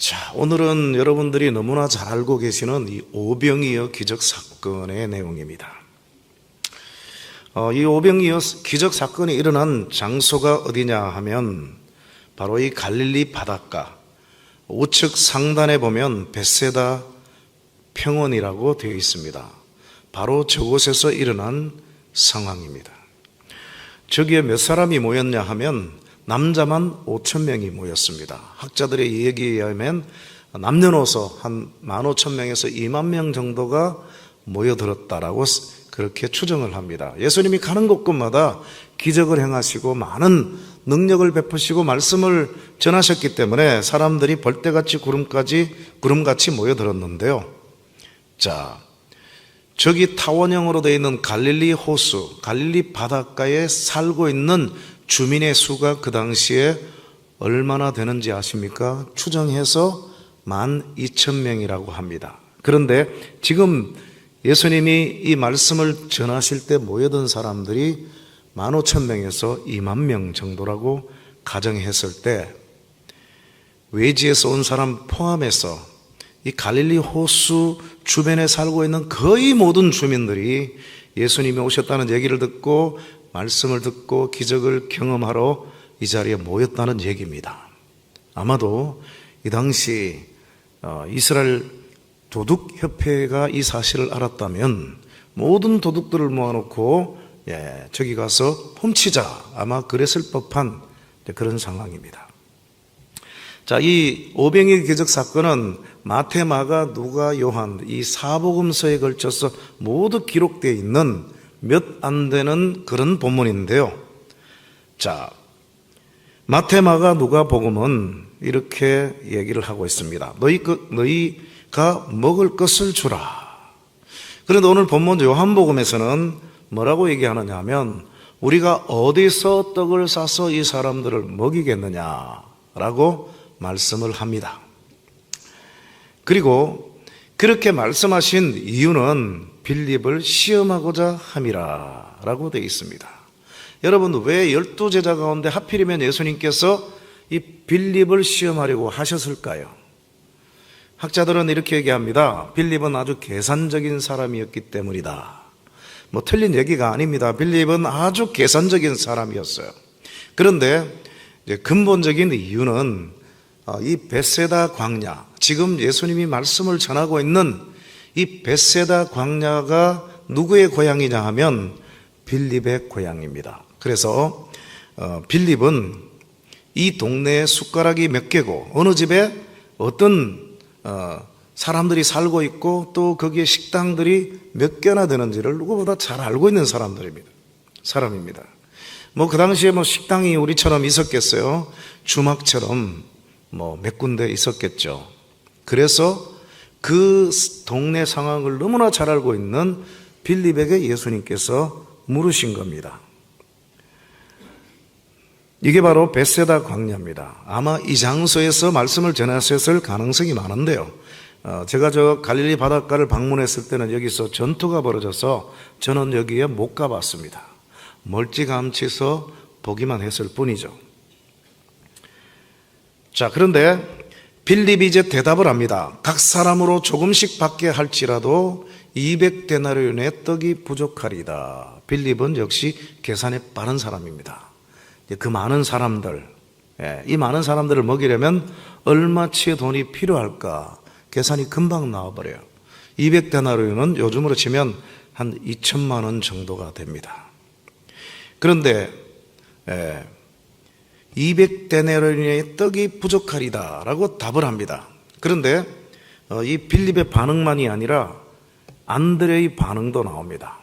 자, 오늘은 여러분들이 너무나 잘 알고 계시는 이 오병이어 기적 사건의 내용입니다. 이 오병이어 기적 사건이 일어난 장소가 어디냐 하면 바로 이 갈릴리 바닷가 우측 상단에 보면 벳세다 평원이라고 되어 있습니다. 바로 저곳에서 일어난 상황입니다. 저기에 몇 사람이 모였냐 하면 남자만 5,000명이 모였습니다. 학자들의 얘기에 의하면 남녀노소 한 15,000명에서 2만 명 정도가 모여들었다라고 그렇게 추정을 합니다. 예수님이 가는 곳곳마다 기적을 행하시고 많은 능력을 베푸시고 말씀을 전하셨기 때문에 사람들이 벌떼같이 구름같이 모여들었는데요. 자, 저기 타원형으로 되어 있는 갈릴리 호수, 갈릴리 바닷가에 살고 있는 주민의 수가 그 당시에 얼마나 되는지 아십니까? 추정해서 12,000명이라고 합니다. 그런데 지금 예수님이 이 말씀을 전하실 때 모여든 사람들이 15,000명에서 2만 명 정도라고 가정했을 때 외지에서 온 사람 포함해서 이 갈릴리 호수 주변에 살고 있는 거의 모든 주민들이 예수님이 오셨다는 얘기를 듣고 말씀을 듣고 기적을 경험하러 이 자리에 모였다는 얘기입니다. 아마도 이 당시 이스라엘 도둑협회가 이 사실을 알았다면 모든 도둑들을 모아놓고 저기 가서 훔치자 아마 그랬을 법한 그런 상황입니다. 자, 이 오병이어 기적 사건은 마태, 마가, 누가, 요한 이 사복음서에 걸쳐서 모두 기록되어 있는 몇 안 되는 그런 본문인데요. 자, 마태, 마가, 누가 복음은 이렇게 얘기를 하고 있습니다. 너희가 먹을 것을 주라. 그런데 오늘 본문 요한복음에서는 뭐라고 얘기하느냐 하면 우리가 어디서 떡을 사서 이 사람들을 먹이겠느냐라고 말씀을 합니다. 그리고 그렇게 말씀하신 이유는 빌립을 시험하고자 함이라 라고 되어 있습니다. 여러분, 왜 12제자 가운데 하필이면 예수님께서 이 빌립을 시험하려고 하셨을까요? 학자들은 이렇게 얘기합니다. 빌립은 아주 계산적인 사람이었기 때문이다. 뭐 틀린 얘기가 아닙니다. 빌립은 아주 계산적인 사람이었어요. 그런데 이제 근본적인 이유는 이 벳세다 광야, 지금 예수님이 말씀을 전하고 있는 이 벳세다 광야가 누구의 고향이냐 하면 빌립의 고향입니다. 그래서 빌립은 이 동네에 숟가락이 몇 개고 어느 집에 어떤 사람들이 살고 있고 또 거기에 식당들이 몇 개나 되는지를 누구보다 잘 알고 있는 사람입니다. 뭐 그 당시에 뭐 식당이 우리처럼 있었겠어요? 주막처럼 뭐 몇 군데 있었겠죠. 그래서 그 동네 상황을 너무나 잘 알고 있는 빌립에게 예수님께서 물으신 겁니다. 이게 바로 벳세다 광야입니다. 아마 이 장소에서 말씀을 전하셨을 가능성이 많은데요. 제가 저 갈릴리 바닷가를 방문했을 때는 여기서 전투가 벌어져서 저는 여기에 못 가봤습니다. 멀찌감치서 보기만 했을 뿐이죠. 자, 그런데 빌립이 이제 대답을 합니다. 각 사람으로 조금씩 받게 할지라도 200데나리온의 떡이 부족하리다. 빌립은 역시 계산에 빠른 사람입니다. 그 많은 사람들, 이 많은 사람들을 먹이려면 얼마치의 돈이 필요할까? 계산이 금방 나와버려요. 200데나리온은 요즘으로 치면 한 2천만 원 정도가 됩니다. 그런데 200데나리온의 떡이 부족하리다 라고 답을 합니다. 그런데 이 빌립의 반응만이 아니라 안드레의 반응도 나옵니다.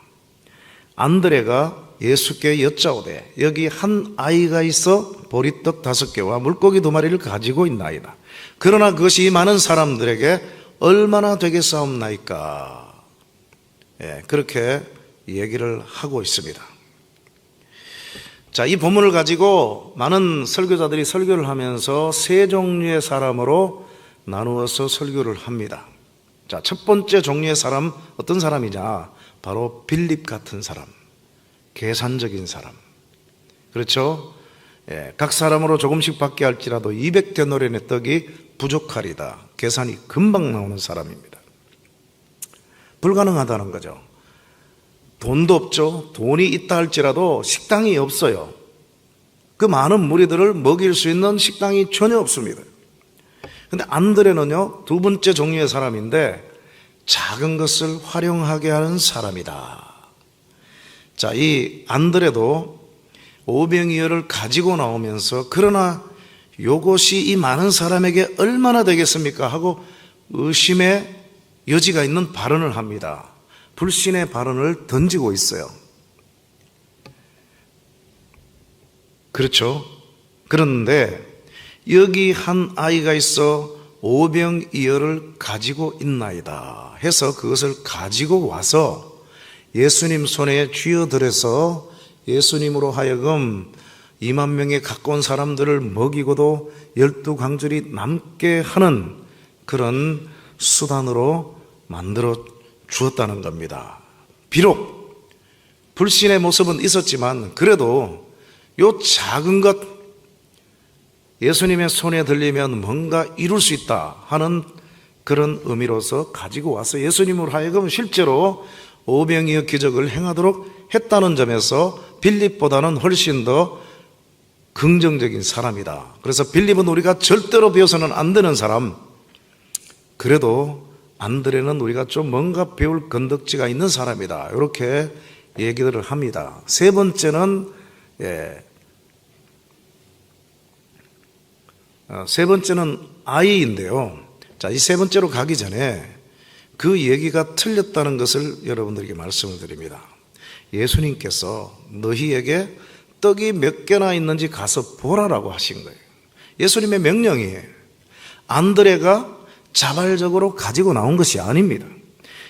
안드레가 예수께 여짜오되 여기 한 아이가 있어 보리떡 5개와 물고기 2마리를 가지고 있나이다. 그러나 그것이 이 많은 사람들에게 얼마나 되겠사옵나이까. 그렇게 얘기를 하고 있습니다. 자, 이 본문을 가지고 많은 설교자들이 설교를 하면서 세 종류의 사람으로 나누어서 설교를 합니다. 자, 첫 번째 종류의 사람, 어떤 사람이냐? 바로 빌립 같은 사람, 계산적인 사람. 그렇죠? 각 사람으로 조금씩 받게 할지라도 200데나리온의 떡이 부족하리다. 계산이 금방 나오는 사람입니다. 불가능하다는 거죠. 돈도 없죠. 돈이 있다 할지라도 식당이 없어요. 그 많은 무리들을 먹일 수 있는 식당이 전혀 없습니다. 근데 안드레는요, 두 번째 종류의 사람인데 작은 것을 활용하게 하는 사람이다. 자, 이 안드레도 오병이어를 가지고 나오면서 그러나 요것이 이 많은 사람에게 얼마나 되겠습니까? 하고 의심의 여지가 있는 발언을 합니다. 불신의 발언을 던지고 있어요. 그렇죠? 그런데 여기 한 아이가 있어 오병이어를 가지고 있나이다 해서 그것을 가지고 와서 예수님 손에 쥐어들여서 예수님으로 하여금 2만 명에 가까운 사람들을 먹이고도 12광절이 남게 하는 그런 수단으로 만들어 주었다는 겁니다. 비록 불신의 모습은 있었지만 그래도 요 작은 것 예수님의 손에 들리면 뭔가 이룰 수 있다 하는 그런 의미로서 가지고 와서 예수님으로 하여금 실제로 오병이어 기적을 행하도록 했다는 점에서 빌립보다는 훨씬 더 긍정적인 사람이다. 그래서 빌립은 우리가 절대로 배워서는 안 되는 사람, 그래도 안드레는 우리가 좀 뭔가 배울 건덕지가 있는 사람이다. 이렇게 얘기들을 합니다. 세 번째는 아이인데요. 자, 이 세 번째로 가기 전에 그 얘기가 틀렸다는 것을 여러분들에게 말씀을 드립니다. 예수님께서 너희에게 떡이 몇 개나 있는지 가서 보라라고 하신 거예요. 예수님의 명령이에요. 안드레가 자발적으로 가지고 나온 것이 아닙니다.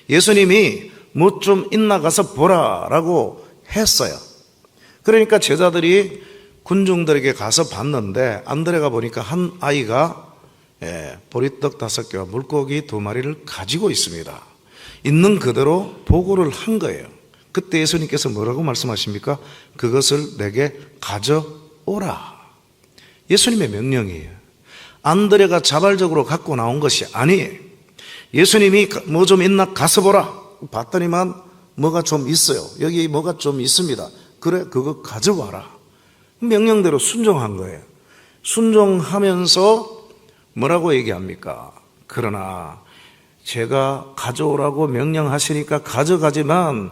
예수님이 뭐 좀 있나 가서 보라라고 했어요. 그러니까 제자들이 군중들에게 가서 봤는데 안드레가 보니까 한 아이가 보리떡 5개와 물고기 2마리를 가지고 있습니다. 있는 그대로 보고를 한 거예요. 그때 예수님께서 뭐라고 말씀하십니까? 그것을 내게 가져오라. 예수님의 명령이에요. 안드레가 자발적으로 갖고 나온 것이 아니에요. 예수님이 뭐 좀 있나 가서 보라. 봤더니만 뭐가 좀 있어요. 여기 뭐가 좀 있습니다. 그래, 그거 가져와라. 명령대로 순종한 거예요. 순종하면서 뭐라고 얘기합니까? 그러나 제가 가져오라고 명령하시니까 가져가지만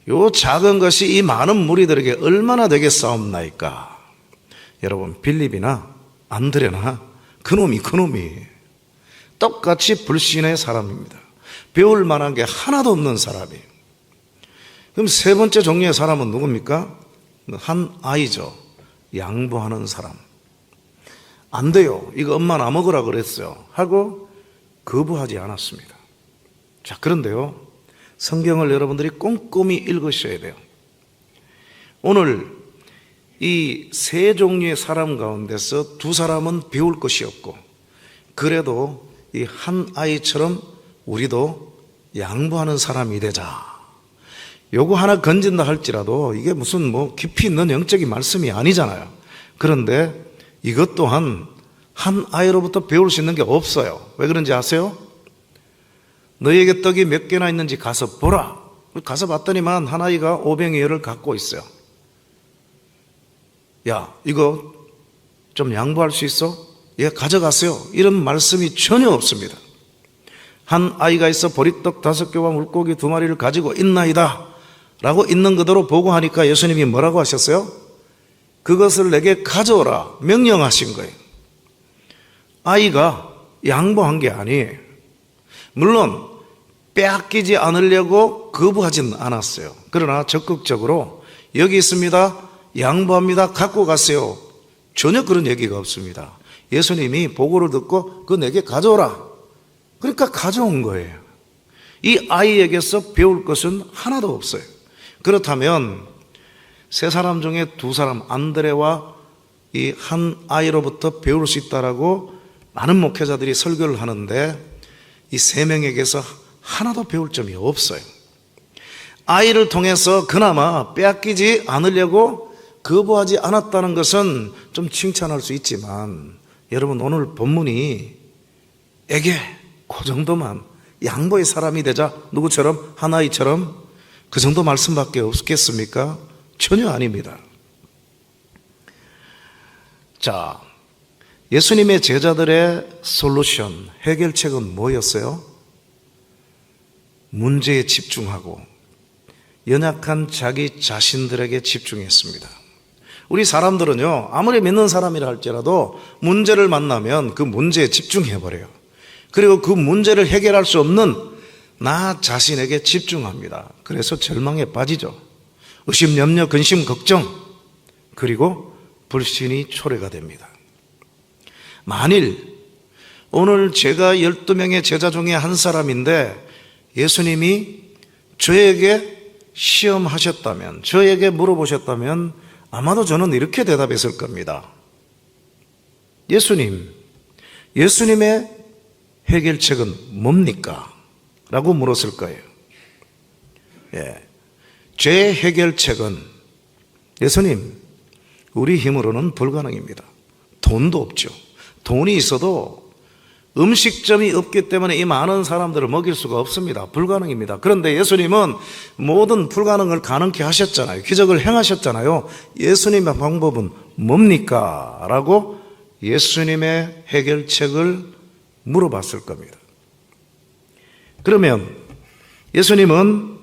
요 작은 것이 이 많은 무리들에게 얼마나 되겠사옵나이까? 여러분, 빌립이나 안드레나 그놈이 똑같이 불신의 사람입니다. 배울 만한 게 하나도 없는 사람이에요. 그럼 세 번째 종류의 사람은 누굽니까? 한 아이죠. 양보하는 사람. 안 돼요. 이거 엄마 나 먹으라 그랬어요. 하고 거부하지 않았습니다. 자, 그런데요, 성경을 여러분들이 꼼꼼히 읽으셔야 돼요. 오늘 이 세 종류의 사람 가운데서 두 사람은 배울 것이 없고, 그래도 이 한 아이처럼 우리도 양보하는 사람이 되자. 요거 하나 건진다 할지라도 이게 무슨 뭐 깊이 있는 영적인 말씀이 아니잖아요. 그런데 이것 또한 한 아이로부터 배울 수 있는 게 없어요. 왜 그런지 아세요? 너희에게 떡이 몇 개나 있는지 가서 보라. 가서 봤더니만 한 아이가 오병이어를 갖고 있어요. 야, 이거 좀 양보할 수 있어? 예, 가져가세요. 이런 말씀이 전혀 없습니다. 한 아이가 있어 보리떡 5개와 물고기 2마리를 가지고 있나이다 라고 있는 그대로 보고하니까 예수님이 뭐라고 하셨어요? 그것을 내게 가져오라 명령하신 거예요. 아이가 양보한 게 아니에요. 물론 빼앗기지 않으려고 거부하진 않았어요. 그러나 적극적으로 여기 있습니다, 양보합니다, 갖고 가세요, 전혀 그런 얘기가 없습니다. 예수님이 보고를 듣고 그거 내게 가져오라, 그러니까 가져온 거예요. 이 아이에게서 배울 것은 하나도 없어요. 그렇다면 세 사람 중에 두 사람, 안드레와 이 한 아이로부터 배울 수 있다라고 많은 목회자들이 설교를 하는데 이 세 명에게서 하나도 배울 점이 없어요. 아이를 통해서 그나마 빼앗기지 않으려고 거부하지 않았다는 것은 좀 칭찬할 수 있지만, 여러분, 오늘 본문이 그 정도만 양보의 사람이 되자. 누구처럼? 하나이처럼 그 정도 말씀밖에 없겠습니까? 전혀 아닙니다. 자, 예수님의 제자들의 솔루션, 해결책은 뭐였어요? 문제에 집중하고 연약한 자기 자신들에게 집중했습니다. 우리 사람들은요, 아무리 믿는 사람이라 할지라도 문제를 만나면 그 문제에 집중해버려요. 그리고 그 문제를 해결할 수 없는 나 자신에게 집중합니다. 그래서 절망에 빠지죠. 의심, 염려, 근심, 걱정, 그리고 불신이 초래가 됩니다. 만일 오늘 제가 12명의 제자 중에 한 사람인데 예수님이 저에게 시험하셨다면, 저에게 물어보셨다면 아마도 저는 이렇게 대답했을 겁니다. 예수님의 해결책은 뭡니까? 라고 물었을 거예요. 제 해결책은, 예수님, 우리 힘으로는 불가능입니다. 돈도 없죠. 돈이 있어도 음식점이 없기 때문에 이 많은 사람들을 먹일 수가 없습니다. 불가능입니다. 그런데 예수님은 모든 불가능을 가능케 하셨잖아요. 기적을 행하셨잖아요. 예수님의 방법은 뭡니까? 라고 예수님의 해결책을 물어봤을 겁니다. 그러면 예수님은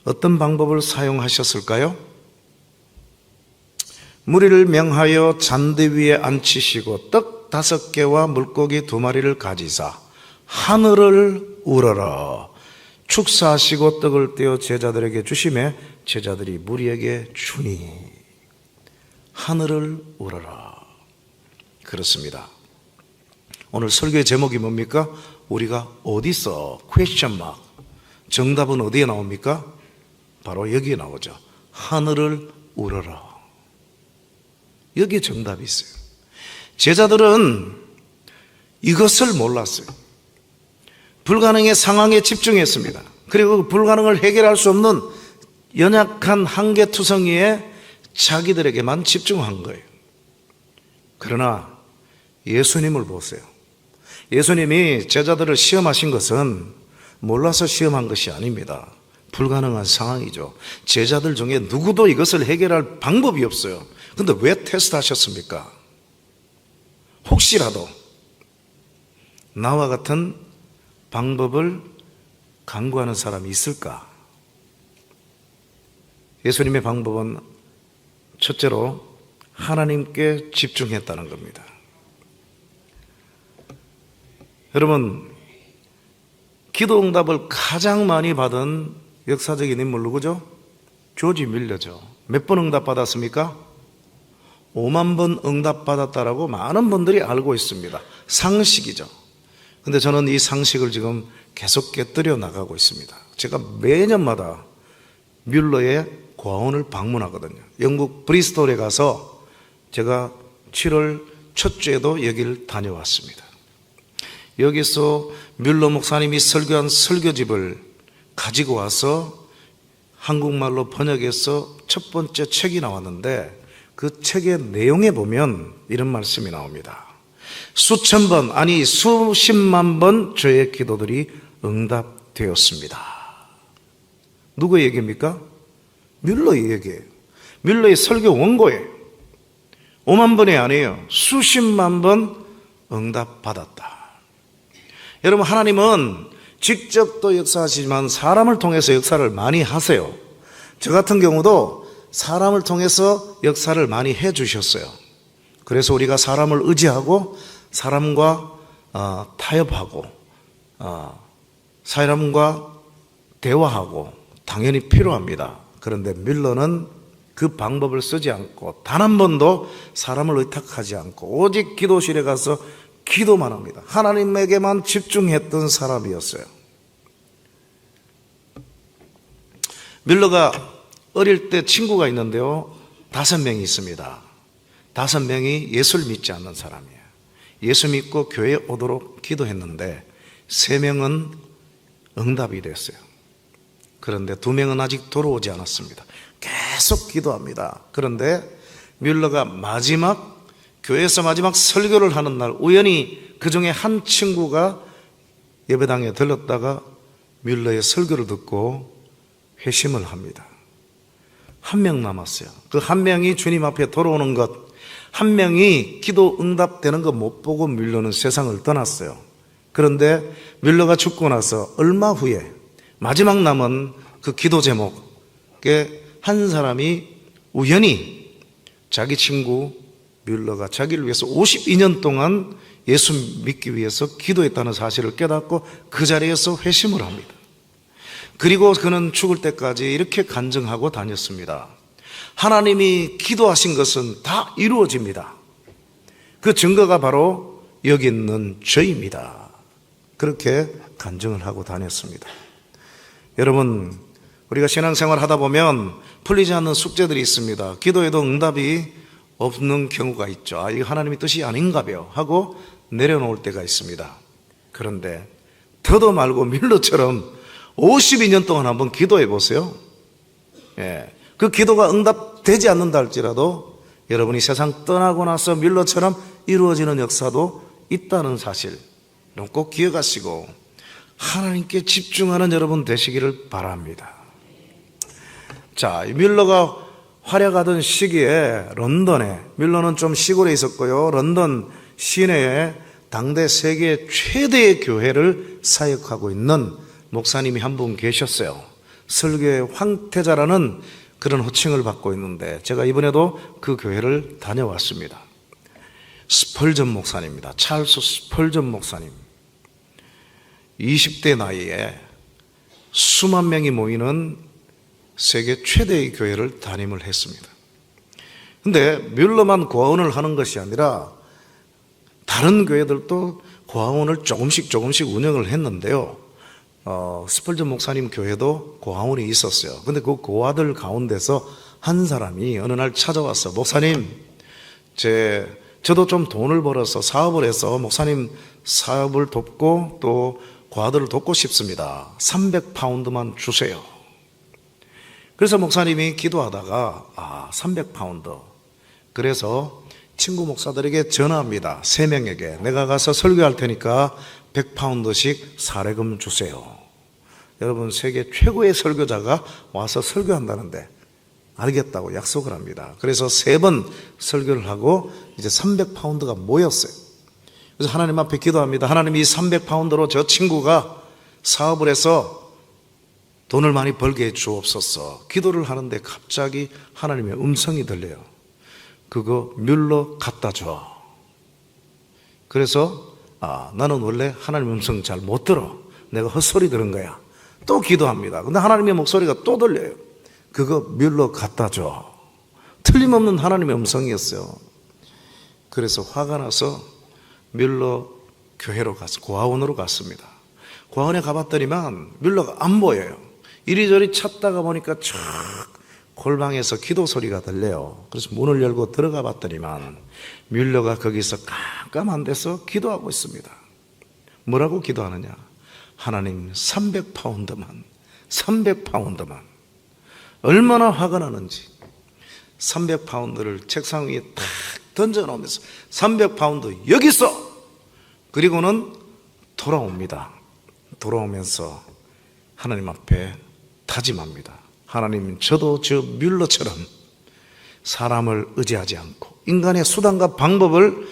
어떤 방법을 사용하셨을까요? 무리를 명하여 잔디 위에 앉히시고 떡 5개와 물고기 2마리를 가지사 하늘을 우러러 축사하시고 떡을 떼어 제자들에게 주시매 제자들이 무리에게 주니. 하늘을 우러러. 그렇습니다. 오늘 설교의 제목이 뭡니까? 우리가 어디서 question mark, 정답은 어디에 나옵니까? 바로 여기에 나오죠. 하늘을 우러러. 여기에 정답이 있어요. 제자들은 이것을 몰랐어요. 불가능의 상황에 집중했습니다. 그리고 그 불가능을 해결할 수 없는 연약한 한계투성이에 자기들에게만 집중한 거예요. 그러나 예수님을 보세요. 예수님이 제자들을 시험하신 것은 몰라서 시험한 것이 아닙니다. 불가능한 상황이죠. 제자들 중에 누구도 이것을 해결할 방법이 없어요. 그런데 왜 테스트하셨습니까? 혹시라도 나와 같은 방법을 강구하는 사람이 있을까? 예수님의 방법은 첫째로 하나님께 집중했다는 겁니다. 여러분, 기도 응답을 가장 많이 받은 역사적인 인물 누구죠? 조지 밀러죠. 몇 번 응답 받았습니까? 5만 번 응답 받았다라고 많은 분들이 알고 있습니다. 상식이죠. 근데 저는 이 상식을 지금 계속 깨뜨려 나가고 있습니다. 제가 매년마다 뮬러의 고아원을 방문하거든요. 영국 브리스톨에 가서 제가 7월 첫 주에도 여기를 다녀왔습니다. 여기서 뮬러 목사님이 설교한 설교집을 가지고 와서 한국말로 번역해서 첫 번째 책이 나왔는데 그 책의 내용에 보면 이런 말씀이 나옵니다. 수천 번, 아니 수십만 번 저의 기도들이 응답되었습니다. 누구의 얘기입니까? 뮬러의 얘기예요. 뮬러의 설교 원고예요. 5만 번이 아니에요. 수십만 번 응답받았다. 여러분, 하나님은 직접 또 역사하시지만 사람을 통해서 역사를 많이 하세요. 저 같은 경우도 사람을 통해서 역사를 많이 해 주셨어요. 그래서 우리가 사람을 의지하고 사람과 타협하고 사람과 대화하고 당연히 필요합니다. 그런데 뮬러는 그 방법을 쓰지 않고 단 한 번도 사람을 의탁하지 않고 오직 기도실에 가서 기도만 합니다. 하나님에게만 집중했던 사람이었어요. 뮬러가 어릴 때 친구가 있는데요, 5명이 있습니다. 5명이 예수를 믿지 않는 사람이에요. 예수 믿고 교회에 오도록 기도했는데 3명은 응답이 됐어요. 그런데 2명은 아직 돌아오지 않았습니다. 계속 기도합니다. 그런데 뮬러가 교회에서 마지막 설교를 하는 날 우연히 그 중에 한 친구가 예배당에 들렀다가 뮬러의 설교를 듣고 회심을 합니다. 한 명 남았어요. 그 한 명이 주님 앞에 돌아오는 것, 한 명이 기도 응답되는 거 못 보고 뮬러는 세상을 떠났어요. 그런데 뮬러가 죽고 나서 얼마 후에 마지막 남은 그 기도 제목에 한 사람이 우연히 자기 친구 뮬러가 자기를 위해서 52년 동안 예수 믿기 위해서 기도했다는 사실을 깨닫고 그 자리에서 회심을 합니다. 그리고 그는 죽을 때까지 이렇게 간증하고 다녔습니다. 하나님이 기도하신 것은 다 이루어집니다. 그 증거가 바로 여기 있는 저입니다. 그렇게 간증을 하고 다녔습니다. 여러분, 우리가 신앙생활 하다 보면 풀리지 않는 숙제들이 있습니다. 기도에도 응답이 없는 경우가 있죠. 아, 이거 하나님의 뜻이 아닌가 봐요 하고 내려놓을 때가 있습니다. 그런데 더도 말고 뮬러처럼 52년 동안 한번 기도해 보세요. 예, 그 기도가 응답되지 않는다 할지라도 여러분이 세상 떠나고 나서 뮬러처럼 이루어지는 역사도 있다는 사실 꼭 기억하시고 하나님께 집중하는 여러분 되시기를 바랍니다. 자, 뮬러가 활약하던 시기에 런던에, 뮬러는 좀 시골에 있었고요, 런던 시내에 당대 세계 최대의 교회를 사역하고 있는 목사님이 한 분 계셨어요. 설교의 황태자라는 그런 호칭을 받고 있는데 제가 이번에도 그 교회를 다녀왔습니다. 스펄전 목사님입니다. 찰스 스펄전 목사님. 20대 나이에 수만 명이 모이는 세계 최대의 교회를 담임을 했습니다. 근데 뮬러만 고아원을 하는 것이 아니라 다른 교회들도 고아원을 조금씩 운영을 했는데요. 스펄전 목사님 교회도 고아원이 있었어요. 근데 그 고아들 가운데서 한 사람이 어느 날 찾아와서 목사님, 저도 좀 돈을 벌어서 사업을 해서 목사님 사업을 돕고 또 고아들을 돕고 싶습니다. 300파운드만 주세요. 그래서 목사님이 기도하다가 300파운드. 그래서 친구 목사들에게 전화합니다. 3명에게 내가 가서 설교할 테니까 100파운드씩 사례금 주세요. 여러분, 세계 최고의 설교자가 와서 설교한다는데 알겠다고 약속을 합니다. 그래서 3번 설교를 하고 이제 300파운드가 모였어요. 그래서 하나님 앞에 기도합니다. 하나님, 이 300파운드로 저 친구가 사업을 해서 돈을 많이 벌게 해 주옵소서. 기도를 하는데 갑자기 하나님의 음성이 들려요. 그거 뮬러 갖다 줘. 그래서 나는 원래 하나님의 음성 잘 못 들어. 내가 헛소리 들은 거야. 또 기도합니다. 근데 하나님의 목소리가 또 들려요. 그거 뮬러 갖다 줘. 틀림없는 하나님의 음성이었어요. 그래서 화가 나서 뮬러 교회로 갔어. 고아원으로 갔습니다. 고아원에 가봤더니만 뮬러가 안 보여요. 이리저리 찾다가 보니까 촥 골방에서 기도 소리가 들려요. 그래서 문을 열고 들어가 봤더니만 뮬러가 거기서 깜깜한 데서 기도하고 있습니다. 뭐라고 기도하느냐? 하나님, 300파운드만 얼마나 화가 나는지 300파운드를 책상 위에 탁 던져놓으면서 300파운드 여기 있어! 그리고는 돌아옵니다. 돌아오면서 하나님 앞에 다짐합니다. 하나님, 저도 저 뮬러처럼 사람을 의지하지 않고 인간의 수단과 방법을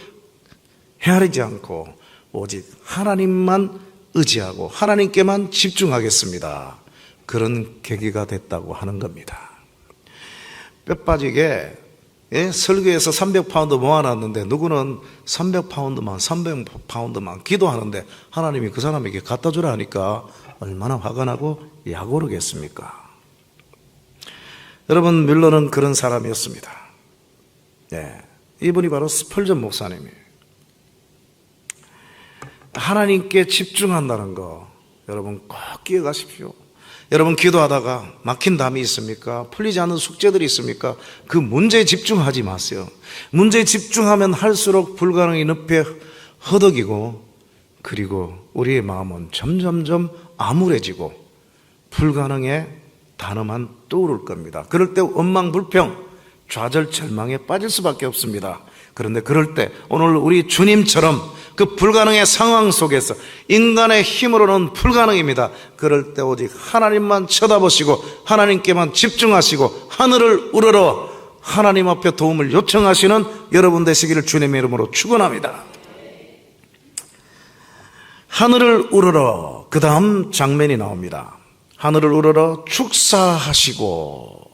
헤아리지 않고 오직 하나님만 의지하고 하나님께만 집중하겠습니다. 그런 계기가 됐다고 하는 겁니다. 뼈 빠지게 설교에서 300파운드 모아놨는데 누구는 300파운드만 300파운드만 기도하는데 하나님이 그 사람에게 갖다 주라 하니까 얼마나 화가 나고 약오르겠습니까? 여러분, 뮬러는 그런 사람이었습니다. 이분이 바로 스펄전 목사님이에요. 하나님께 집중한다는 거 여러분 꼭 기억하십시오. 여러분, 기도하다가 막힌 담이 있습니까? 풀리지 않는 숙제들이 있습니까? 그 문제에 집중하지 마세요. 문제에 집중하면 할수록 불가능이 늪에 허덕이고, 그리고 우리의 마음은 점점점 암울해지고 불가능의 단어만 떠오를 겁니다. 그럴 때 원망불평, 좌절절망에 빠질 수밖에 없습니다. 그런데 그럴 때 오늘 우리 주님처럼 그 불가능의 상황 속에서 인간의 힘으로는 불가능입니다. 그럴 때 오직 하나님만 쳐다보시고 하나님께만 집중하시고 하늘을 우러러 하나님 앞에 도움을 요청하시는 여러분 되시기를 주님의 이름으로 축원합니다. 하늘을 우러러, 그 다음 장면이 나옵니다. 하늘을 우러러 축사하시고.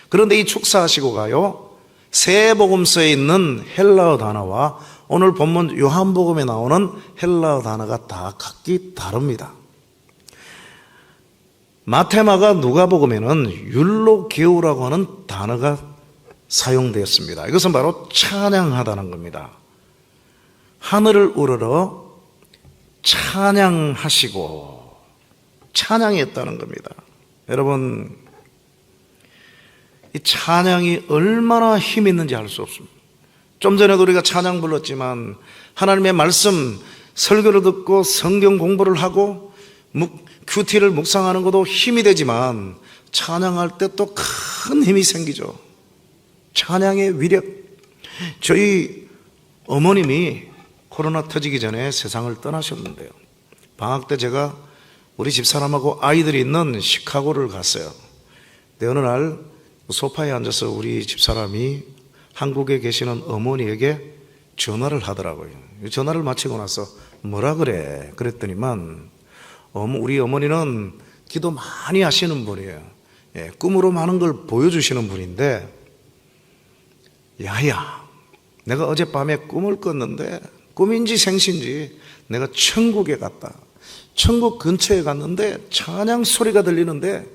그런데 이 축사하시고가요, 세 복음서에 있는 헬라어 단어와 오늘 본문 요한복음에 나오는 헬라어 단어가 다 각기 다릅니다. 마테마가 누가복음에는 율로게우라고 하는 단어가 사용되었습니다. 이것은 바로 찬양하다는 겁니다. 하늘을 우러러 찬양하시고, 찬양했다는 겁니다. 여러분, 이 찬양이 얼마나 힘 있는지 알 수 없습니다. 좀 전에도 우리가 찬양 불렀지만 하나님의 말씀 설교를 듣고 성경 공부를 하고 큐티를 묵상하는 것도 힘이 되지만 찬양할 때 또 큰 힘이 생기죠. 찬양의 위력. 저희 어머님이 코로나 터지기 전에 세상을 떠나셨는데요, 방학 때 제가 우리 집사람하고 아이들이 있는 시카고를 갔어요. 근데 어느 날 소파에 앉아서 우리 집사람이 한국에 계시는 어머니에게 전화를 하더라고요. 전화를 마치고 나서 뭐라 그래? 그랬더니만 우리 어머니는 기도 많이 하시는 분이에요. 꿈으로 많은 걸 보여주시는 분인데, 야야, 내가 어젯밤에 꿈을 꿨는데 꿈인지 생신지 내가 천국에 갔다. 천국 근처에 갔는데 찬양 소리가 들리는데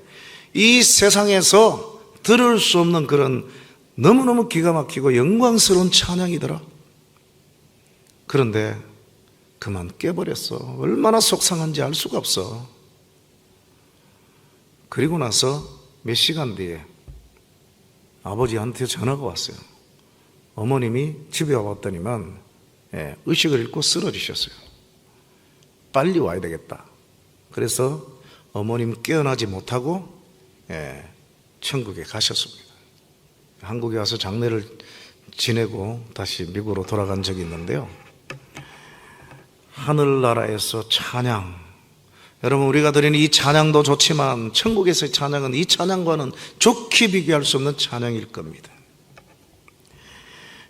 이 세상에서 들을 수 없는 그런 너무너무 기가 막히고 영광스러운 찬양이더라. 그런데 그만 깨버렸어. 얼마나 속상한지 알 수가 없어. 그리고 나서 몇 시간 뒤에 아버지한테 전화가 왔어요. 어머님이 집에 와봤더니만 의식을 잃고 쓰러지셨어요. 빨리 와야 되겠다. 그래서 어머님 깨어나지 못하고 천국에 가셨습니다. 한국에 와서 장례를 지내고 다시 미국으로 돌아간 적이 있는데요, 하늘나라에서 찬양, 여러분 우리가 드리는 이 찬양도 좋지만 천국에서의 찬양은 이 찬양과는 좋게 비교할 수 없는 찬양일 겁니다.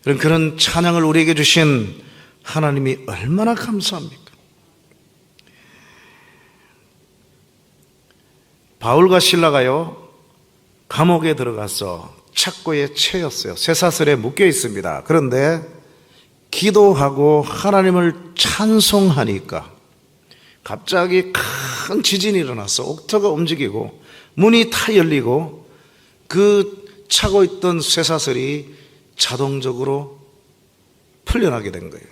그런 찬양을 우리에게 주신 하나님이 얼마나 감사합니까? 바울과 실라가요, 감옥에 들어가서 착고에 채였어요. 쇠사슬에 묶여 있습니다. 그런데 기도하고 하나님을 찬송하니까 갑자기 큰 지진이 일어나서 옥토가 움직이고 문이 다 열리고 그 차고 있던 쇠사슬이 자동적으로 풀려나게 된 거예요.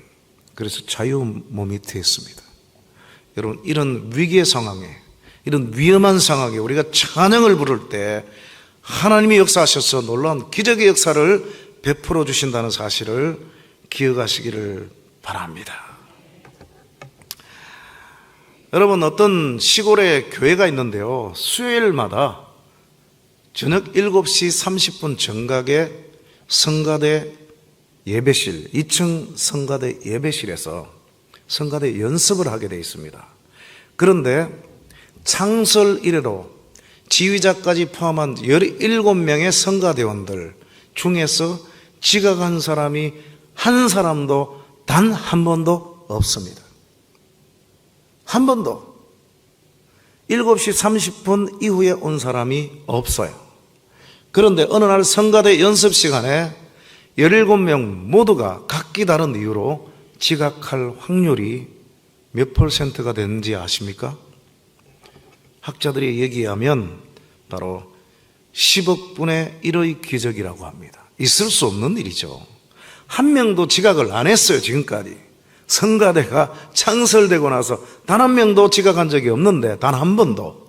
그래서 자유 몸이 되었습니다. 여러분, 이런 위기의 상황에, 이런 위험한 상황에 우리가 찬양을 부를 때 하나님이 역사하셔서 놀라운 기적의 역사를 베풀어 주신다는 사실을 기억하시기를 바랍니다. 여러분, 어떤 시골에 교회가 있는데요, 수요일마다 저녁 7시 30분 정각에 성가대 예배실, 2층 성가대 예배실에서 성가대 연습을 하게 되어 있습니다. 그런데 창설 이래로 지휘자까지 포함한 17명의 성가대원들 중에서 지각한 사람이 한 사람도 단 한 번도 없습니다. 한 번도. 7시 30분 이후에 온 사람이 없어요. 그런데 어느 날 성가대 연습 시간에 17명 모두가 각기 다른 이유로 지각할 확률이 몇 %가 되는지 아십니까? 학자들이 얘기하면 바로 10억 분의 1의 기적이라고 합니다. 있을 수 없는 일이죠. 한 명도 지각을 안 했어요, 지금까지. 성가대가 창설되고 나서 단 한 명도 지각한 적이 없는데, 단 한 번도.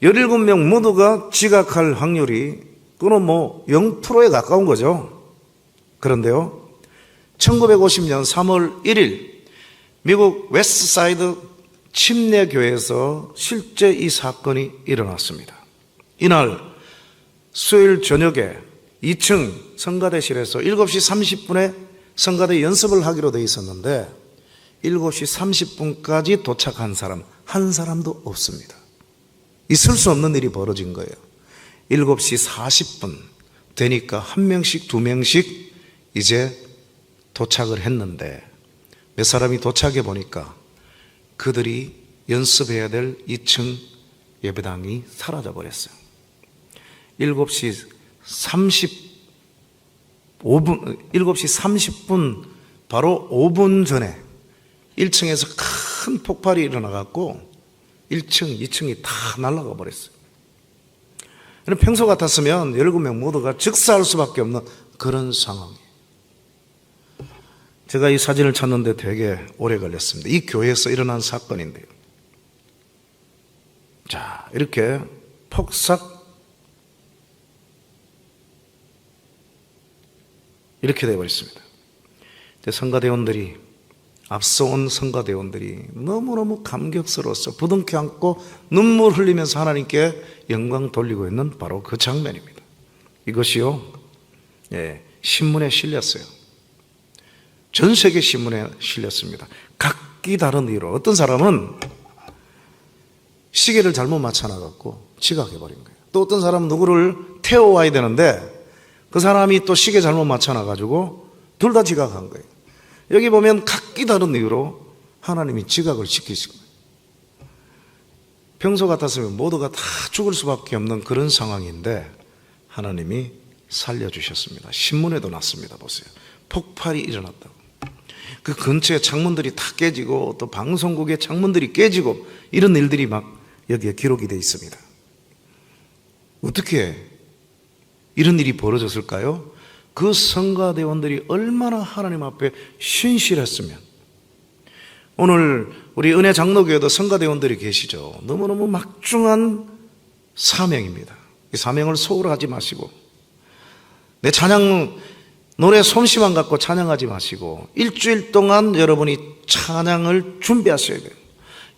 17명 모두가 지각할 확률이 그건 0%에 가까운 거죠. 그런데요, 1950년 3월 1일 미국 웨스트사이드 침례교회에서 실제 이 사건이 일어났습니다. 이날 수요일 저녁에 2층 성가대실에서 7시 30분에 성가대 연습을 하기로 돼 있었는데 7시 30분까지 도착한 사람 한 사람도 없습니다. 있을 수 없는 일이 벌어진 거예요. 7시 40분 되니까 한 명씩 두 명씩 이제 도착을 했는데 몇 사람이 도착해 보니까 그들이 연습해야 될 2층 예배당이 사라져 버렸어요. 7시 30분 바로 5분 전에 1층에서 큰 폭발이 일어나갖고 1층, 2층이 다 날아가 버렸어요. 평소 같았으면 17명 모두가 즉사할 수밖에 없는 그런 상황이에요. 제가 이 사진을 찾는데 되게 오래 걸렸습니다. 이 교회에서 일어난 사건인데요. 자, 이렇게 폭삭 이렇게 되어버렸습니다. 성가대원들이, 앞서 온 성가대원들이 너무너무 감격스러워서 부둥켜 안고 눈물 흘리면서 하나님께 영광 돌리고 있는 바로 그 장면입니다. 이것이요, 신문에 실렸어요. 전 세계 신문에 실렸습니다. 각기 다른 이유로 어떤 사람은 시계를 잘못 맞춰놔갖고 지각해버린 거예요. 또 어떤 사람은 누구를 태워와야 되는데 그 사람이 또 시계 잘못 맞춰놔가지고 둘 다 지각한 거예요. 여기 보면 각기 다른 이유로 하나님이 지각을 시키신 거예요. 평소 같았으면 모두가 다 죽을 수밖에 없는 그런 상황인데 하나님이 살려주셨습니다. 신문에도 났습니다. 보세요. 폭발이 일어났다고. 그 근처에 창문들이 다 깨지고 또 방송국의 창문들이 깨지고 이런 일들이 막 여기에 기록이 되어 있습니다. 어떻게 이런 일이 벌어졌을까요? 그 성가대원들이 얼마나 하나님 앞에 신실했으면. 오늘 우리 은혜 장로교회도 성가대원들이 계시죠. 너무너무 막중한 사명입니다. 이 사명을 소홀하지 마시고 내 찬양 노래 솜씨만 갖고 찬양하지 마시고 일주일 동안 여러분이 찬양을 준비하셔야 돼요.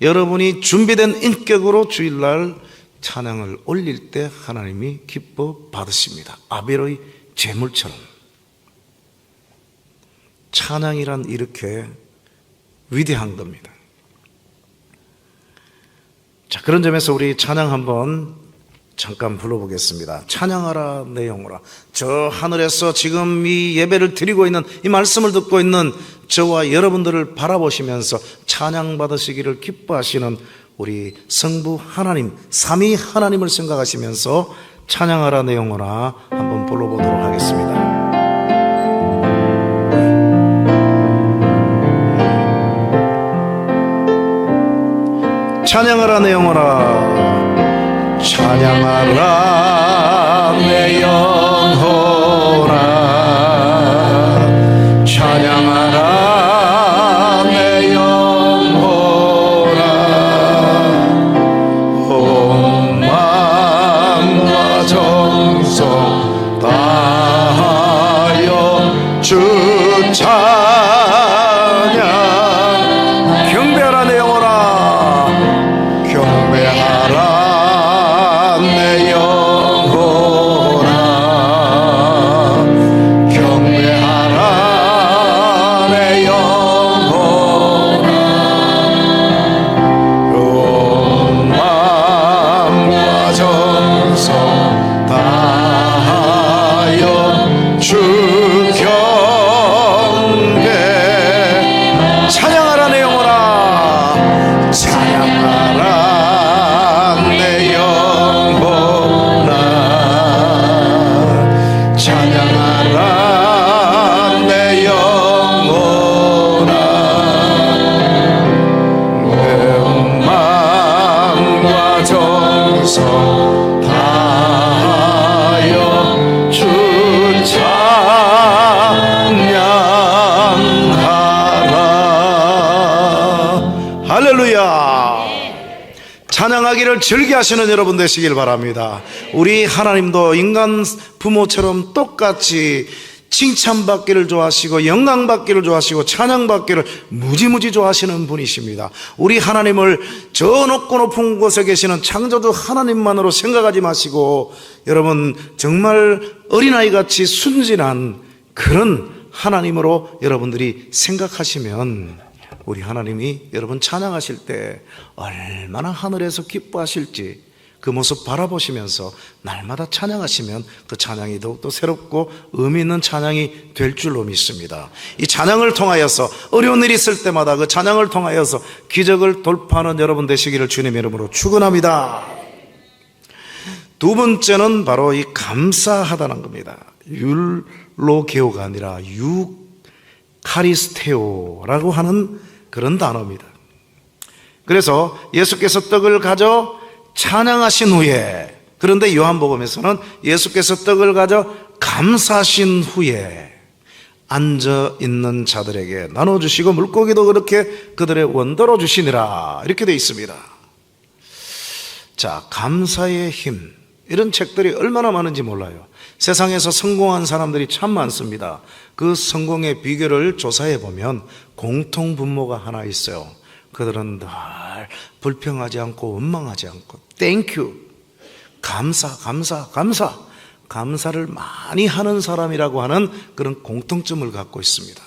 여러분이 준비된 인격으로 주일날 찬양을 올릴 때 하나님이 기뻐 받으십니다. 아벨의 제물처럼. 찬양이란 이렇게 위대한 겁니다. 자, 그런 점에서 우리 찬양 한번 잠깐 불러보겠습니다. 찬양하라 내 영혼아. 저 하늘에서 지금 이 예배를 드리고 있는 이 말씀을 듣고 있는 저와 여러분들을 바라보시면서 찬양 받으시기를 기뻐하시는 우리 성부 하나님, 삼위 하나님을 생각하시면서 찬양하라 내 영혼아 한번 불러보도록 하겠습니다. 찬양하라 내 영혼아, 찬양하라 내 영혼아, 찬양하라 내 영혼아, 온 마음과 정성 다하여 주 찬양. 경배하라 내 영혼아, 경배하라 내 영혼아, 경배하라 내 영혼아, 온 마음과 정성 다하여 주 경배. 찬양하라 내 영혼아, 찬양하라 내 영혼아, 찬양하라 내 영혼아, 온 마음과 정성 다하여 주 찬양하라. 할렐루야. 찬양하기를 즐겨하시는 여러분 되시길 바랍니다. 우리 하나님도 인간 부모처럼 똑같이 칭찬받기를 좋아하시고 영광받기를 좋아하시고 찬양받기를 무지무지 좋아하시는 분이십니다. 우리 하나님을 저 높고 높은 곳에 계시는 창조주 하나님만으로 생각하지 마시고 여러분 정말 어린아이같이 순진한 그런 하나님으로 여러분들이 생각하시면 우리 하나님이 여러분 찬양하실 때 얼마나 하늘에서 기뻐하실지 그 모습 바라보시면서 날마다 찬양하시면 그 찬양이 더욱더 새롭고 의미 있는 찬양이 될 줄로 믿습니다. 이 찬양을 통하여서 어려운 일이 있을 때마다 그 찬양을 통하여서 기적을 돌파하는 여러분 되시기를 주님의 이름으로 축원합니다. 두 번째는 바로 이 감사하다는 겁니다. 율로게오가 아니라 유카리스테오라고 하는 그런 단어입니다. 그래서 예수께서 떡을 가져 찬양하신 후에, 그런데 요한복음에서는 예수께서 떡을 가져 감사하신 후에 앉아 있는 자들에게 나눠주시고 물고기도 그렇게 그들의 원더로 주시니라, 이렇게 되어 있습니다. 자, 감사의 힘, 이런 책들이 얼마나 많은지 몰라요. 세상에서 성공한 사람들이 참 많습니다. 그 성공의 비결을 조사해 보면 공통분모가 하나 있어요. 그들은 늘 불평하지 않고 원망하지 않고 땡큐, 감사를 많이 하는 사람이라고 하는 그런 공통점을 갖고 있습니다.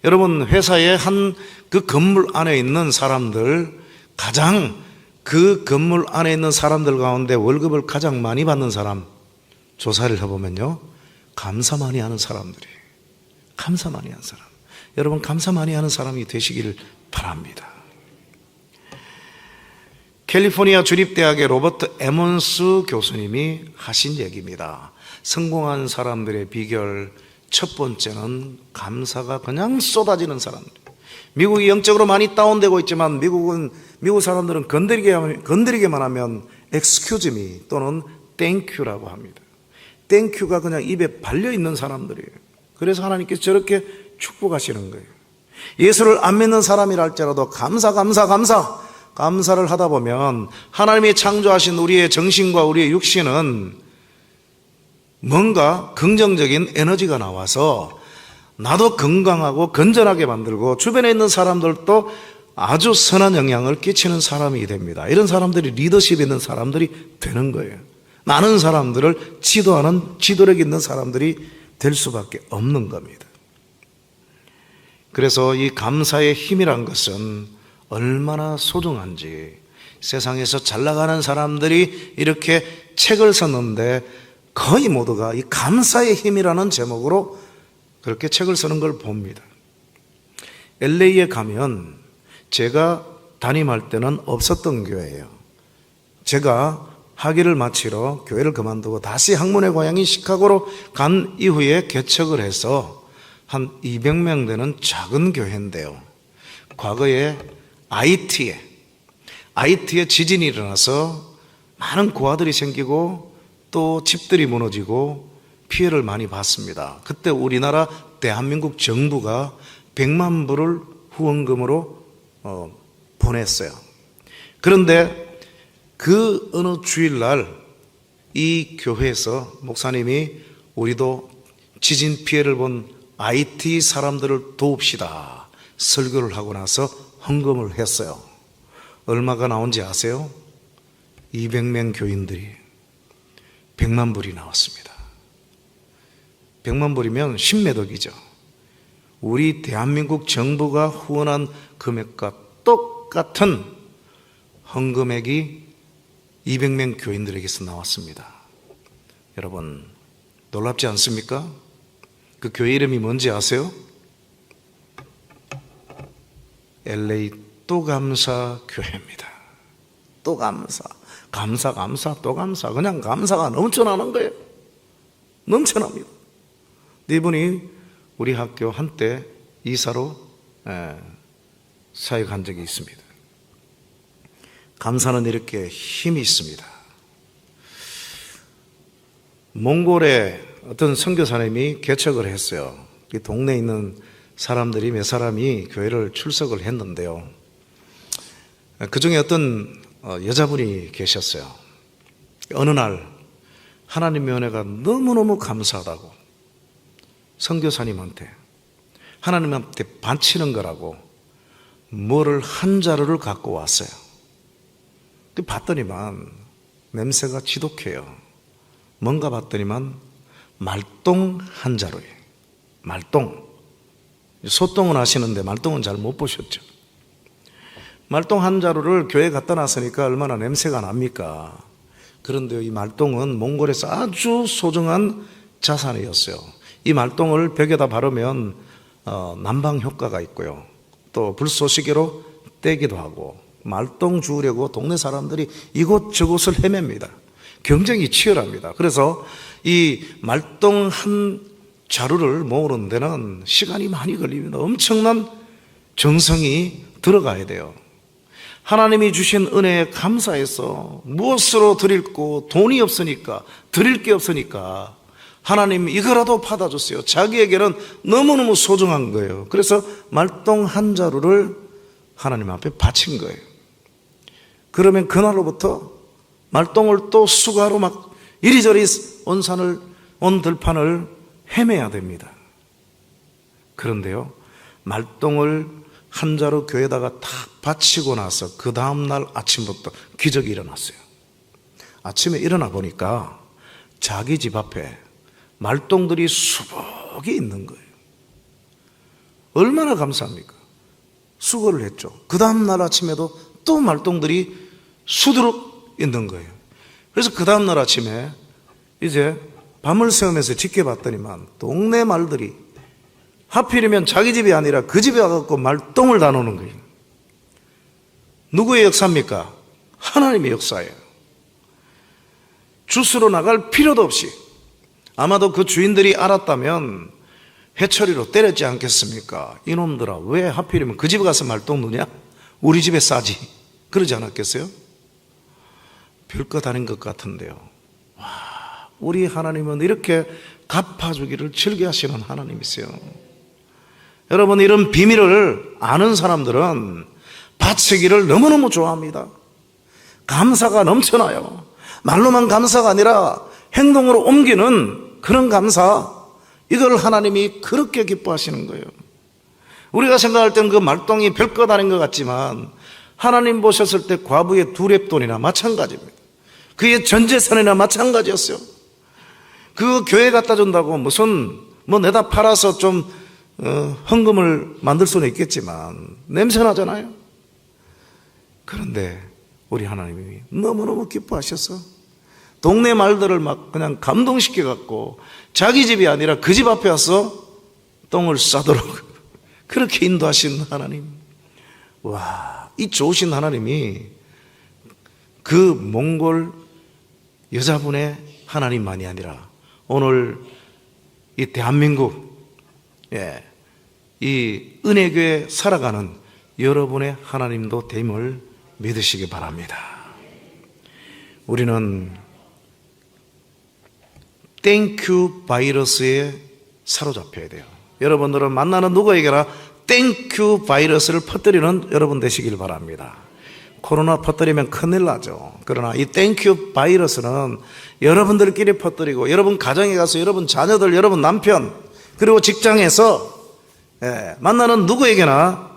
여러분, 회사의 한 그 건물 안에 있는 사람들, 가장 그 건물 안에 있는 사람들 가운데 월급을 가장 많이 받는 사람 조사를 해보면요, 감사 많이 하는 사람들이에요. 감사 많이 하는 사람. 여러분, 감사 많이 하는 사람이 되시기를 바랍니다. 캘리포니아 주립대학의 로버트 에몬스 교수님이 하신 얘기입니다. 성공한 사람들의 비결 첫 번째는 감사가 그냥 쏟아지는 사람들. 미국이 영적으로 많이 다운되고 있지만 미국 사람들은 건드리기만 하면 excuse me 또는 thank you라고 합니다. thank you가 그냥 입에 발려있는 사람들이에요. 그래서 하나님께서 저렇게 축복하시는 거예요. 예수를 안 믿는 사람이라 할지라도 감사를 하다 보면 하나님이 창조하신 우리의 정신과 우리의 육신은 뭔가 긍정적인 에너지가 나와서 나도 건강하고 건전하게 만들고 주변에 있는 사람들도 아주 선한 영향을 끼치는 사람이 됩니다. 이런 사람들이 리더십 있는 사람들이 되는 거예요. 많은 사람들을 지도하는 지도력 있는 사람들이 될 수밖에 없는 겁니다. 그래서 이 감사의 힘이란 것은 얼마나 소중한지, 세상에서 잘 나가는 사람들이 이렇게 책을 썼는데 거의 모두가 이 감사의 힘이라는 제목으로 그렇게 책을 쓰는 걸 봅니다. LA에 가면 제가 담임할 때는 없었던 교회예요. 제가 학위를 마치러 교회를 그만두고 다시 학문의 고향인 시카고로 간 이후에 개척을 해서 한 200명 되는 작은 교회인데요, 과거에 IT에 지진이 일어나서 많은 고아들이 생기고 또 집들이 무너지고 피해를 많이 봤습니다. 그때 우리나라 대한민국 정부가 100만 불을 후원금으로 보냈어요. 그런데 그 어느 주일날 이 교회에서 목사님이 우리도 지진 피해를 본 IT 사람들을 도웁시다 설교를 하고 나서 헌금을 했어요. 얼마가 나온지 아세요? 200명 교인들이 100만 불이 나왔습니다. 100만 불이면 10몇 억이죠. 우리 대한민국 정부가 후원한 금액과 똑같은 헌금액이 200명 교인들에게서 나왔습니다. 여러분, 놀랍지 않습니까? 그 교회 이름이 뭔지 아세요? LA 또 감사 교회입니다. 또 감사, 또 감사. 그냥 감사가 넘쳐나는 거예요. 넘쳐납니다. 이분이 우리 학교 한때 이사로 사역한 적이 있습니다. 감사는 이렇게 힘이 있습니다. 몽골에 어떤 선교사님이 개척을 했어요. 이 동네에 있는 사람들이 몇 사람이 교회를 출석을 했는데요, 그 중에 어떤 여자분이 계셨어요. 어느 날 하나님의 은혜가 너무너무 감사하다고 선교사님한테 하나님한테 바치는 거라고 뭐를 한 자루를 갖고 왔어요. 봤더니만 냄새가 지독해요. 뭔가 봤더니만 말똥 한 자루예요. 말똥. 소똥은 하시는데 말똥은 잘 못 보셨죠. 말똥 한 자루를 교회에 갖다 놨으니까 얼마나 냄새가 납니까? 그런데 이 말똥은 몽골에서 아주 소중한 자산이었어요. 이 말똥을 벽에다 바르면 난방 효과가 있고요. 또 불쏘시개로 떼기도 하고, 말똥 주우려고 동네 사람들이 이곳저곳을 헤맵니다. 경쟁이 치열합니다. 그래서 이 말똥 한 자루를 모으는 데는 시간이 많이 걸립니다. 엄청난 정성이 들어가야 돼요. 하나님이 주신 은혜에 감사해서 무엇으로 드릴고 돈이 없으니까, 드릴 게 없으니까 하나님 이거라도 받아주세요. 자기에게는 너무너무 소중한 거예요. 그래서 말똥 한 자루를 하나님 앞에 바친 거예요. 그러면 그날로부터 말똥을 또 수가로 막 이리저리 온 산을, 온 들판을 헤매야 됩니다. 그런데요, 말똥을 한 자루 교회에다가 탁 바치고 나서 그 다음날 아침부터 기적이 일어났어요. 아침에 일어나 보니까 자기 집 앞에 말똥들이 수북이 있는 거예요. 얼마나 감사합니까? 수고를 했죠. 그 다음날 아침에도 또 말똥들이 수두룩 있는 거예요. 그래서 그 다음날 아침에 이제 밤을 새우면서 지켜봤더니만 동네 말들이 하필이면 자기 집이 아니라 그 집에 와갖고 말똥을 다 놓는 거예요. 누구의 역사입니까? 하나님의 역사예요. 주스로 나갈 필요도 없이, 아마도 그 주인들이 알았다면 해초리로 때렸지 않겠습니까? 이놈들아, 왜 하필이면 그 집에 가서 말똥 누냐? 우리 집에 싸지. 그러지 않았겠어요? 별것 아닌 것 같은데요. 와, 우리 하나님은 이렇게 갚아주기를 즐겨하시는 하나님이세요. 여러분, 이런 비밀을 아는 사람들은 바치기를 너무너무 좋아합니다. 감사가 넘쳐나요. 말로만 감사가 아니라 행동으로 옮기는 그런 감사, 이걸 하나님이 그렇게 기뻐하시는 거예요. 우리가 생각할 땐 그 말똥이 별것 아닌 것 같지만 하나님 보셨을 때 과부의 2렙돈이나 마찬가지입니다. 그의 전 재산이나 마찬가지였어요. 그 교회 갖다 준다고 무슨 내다 팔아서 좀 헌금을 만들 수는 있겠지만 냄새 나잖아요. 그런데 우리 하나님이 너무너무 기뻐하셔서 동네 말들을 막 그냥 감동시켜 갖고 자기 집이 아니라 그 집 앞에 와서 똥을 싸도록 그렇게 인도하신 하나님. 와, 이 좋으신 하나님이 그 몽골 여자분의 하나님만이 아니라 오늘 이 대한민국, 이 은혜교회 살아가는 여러분의 하나님도 됨을 믿으시기 바랍니다. 우리는 땡큐 바이러스에 사로잡혀야 돼요. 여러분들은 만나는 누구에게나 땡큐 바이러스를 퍼뜨리는 여러분 되시길 바랍니다. 코로나 퍼뜨리면 큰일 나죠. 그러나 이 땡큐 바이러스는 여러분들끼리 퍼뜨리고 여러분 가정에 가서 여러분 자녀들, 여러분 남편, 그리고 직장에서 만나는 누구에게나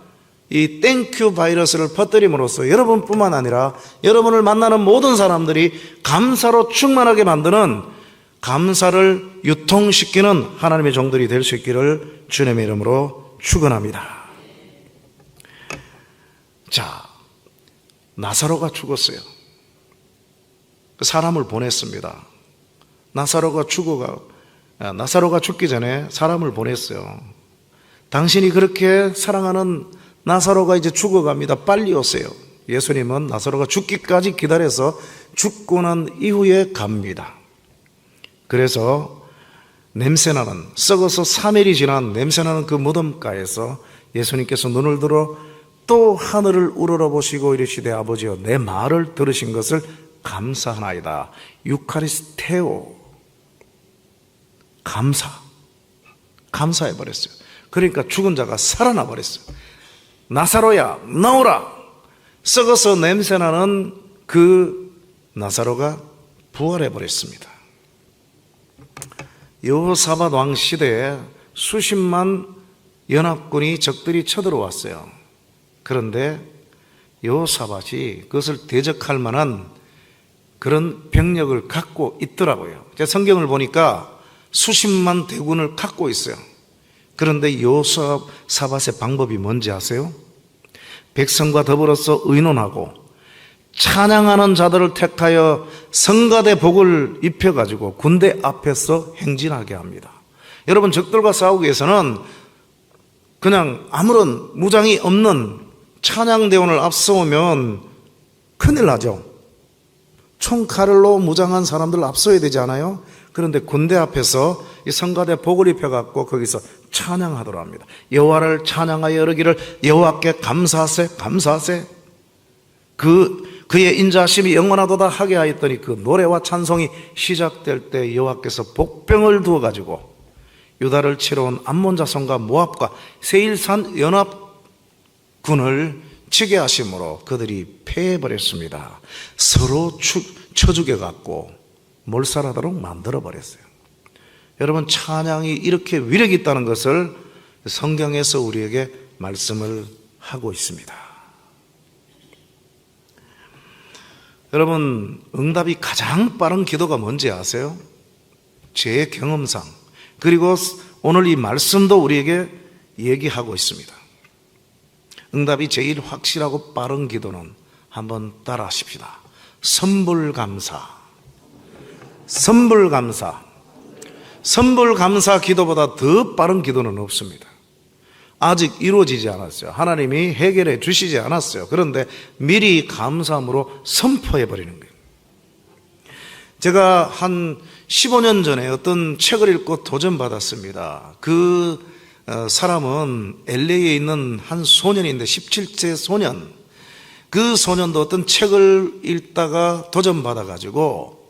이 땡큐 바이러스를 퍼뜨림으로써 여러분뿐만 아니라 여러분을 만나는 모든 사람들이 감사로 충만하게 만드는, 감사를 유통시키는 하나님의 종들이 될 수 있기를 주님의 이름으로 축원합니다. 자, 나사로가 죽었어요. 사람을 보냈습니다. 나사로가 죽기 전에 사람을 보냈어요. 당신이 그렇게 사랑하는 나사로가 이제 죽어갑니다. 빨리 오세요. 예수님은 나사로가 죽기까지 기다려서 죽고 난 이후에 갑니다. 그래서 냄새나는, 썩어서 3일이 지난 냄새나는 그 무덤가에서 예수님께서 눈을 들어 또 하늘을 우러러보시고 이르시되 아버지여 내 말을 들으신 것을 감사하나이다. 유카리스테오, 감사해버렸어요. 그러니까 죽은 자가 살아나 버렸어요. 나사로야 나오라. 썩어서 냄새나는 그 나사로가 부활해버렸습니다. 여호사밧 왕 시대에 수십만 연합군이 적들이 쳐들어왔어요. 그런데 여호사밧이 그것을 대적할 만한 그런 병력을 갖고 있더라고요. 제가 성경을 보니까 수십만 대군을 갖고 있어요. 그런데 여호사밧의 방법이 뭔지 아세요? 백성과 더불어서 의논하고 찬양하는 자들을 택하여 성가대 복을 입혀가지고 군대 앞에서 행진하게 합니다. 여러분, 적들과 싸우기 위해서는 그냥 아무런 무장이 없는 찬양대원을 앞서오면 큰일 나죠. 총칼로 무장한 사람들을 앞서야 되지 않아요? 그런데 군대 앞에서 이 성가대 복을 입혀갖고 거기서 찬양하도록 합니다. 여호와를 찬양하여 이르기를 여호와께 감사하세 감사하세, 그의 인자하심이 영원하도다 하게 하였더니 그 노래와 찬송이 시작될 때 여호와께서 복병을 두어가지고 유다를 치러 온 암몬 자손과 모압과 세일산 연합군을 치게 하심으로 그들이 패해버렸습니다. 서로 쳐 죽여갖고 몰살하도록 만들어버렸어요. 여러분, 찬양이 이렇게 위력이 있다는 것을 성경에서 우리에게 말씀을 하고 있습니다. 여러분, 응답이 가장 빠른 기도가 뭔지 아세요? 제 경험상, 그리고 오늘 이 말씀도 우리에게 얘기하고 있습니다. 응답이 제일 확실하고 빠른 기도는 한번 따라 하십시다. 선불감사. 선불감사. 선불감사 기도보다 더 빠른 기도는 없습니다. 아직 이루어지지 않았어요. 하나님이 해결해 주시지 않았어요. 그런데 미리 감사함으로 선포해 버리는 거예요. 제가 한 15년 전에 어떤 책을 읽고 도전받았습니다. 그 사람은 LA에 있는 한 소년인데 17세 소년, 그 소년도 어떤 책을 읽다가 도전받아가지고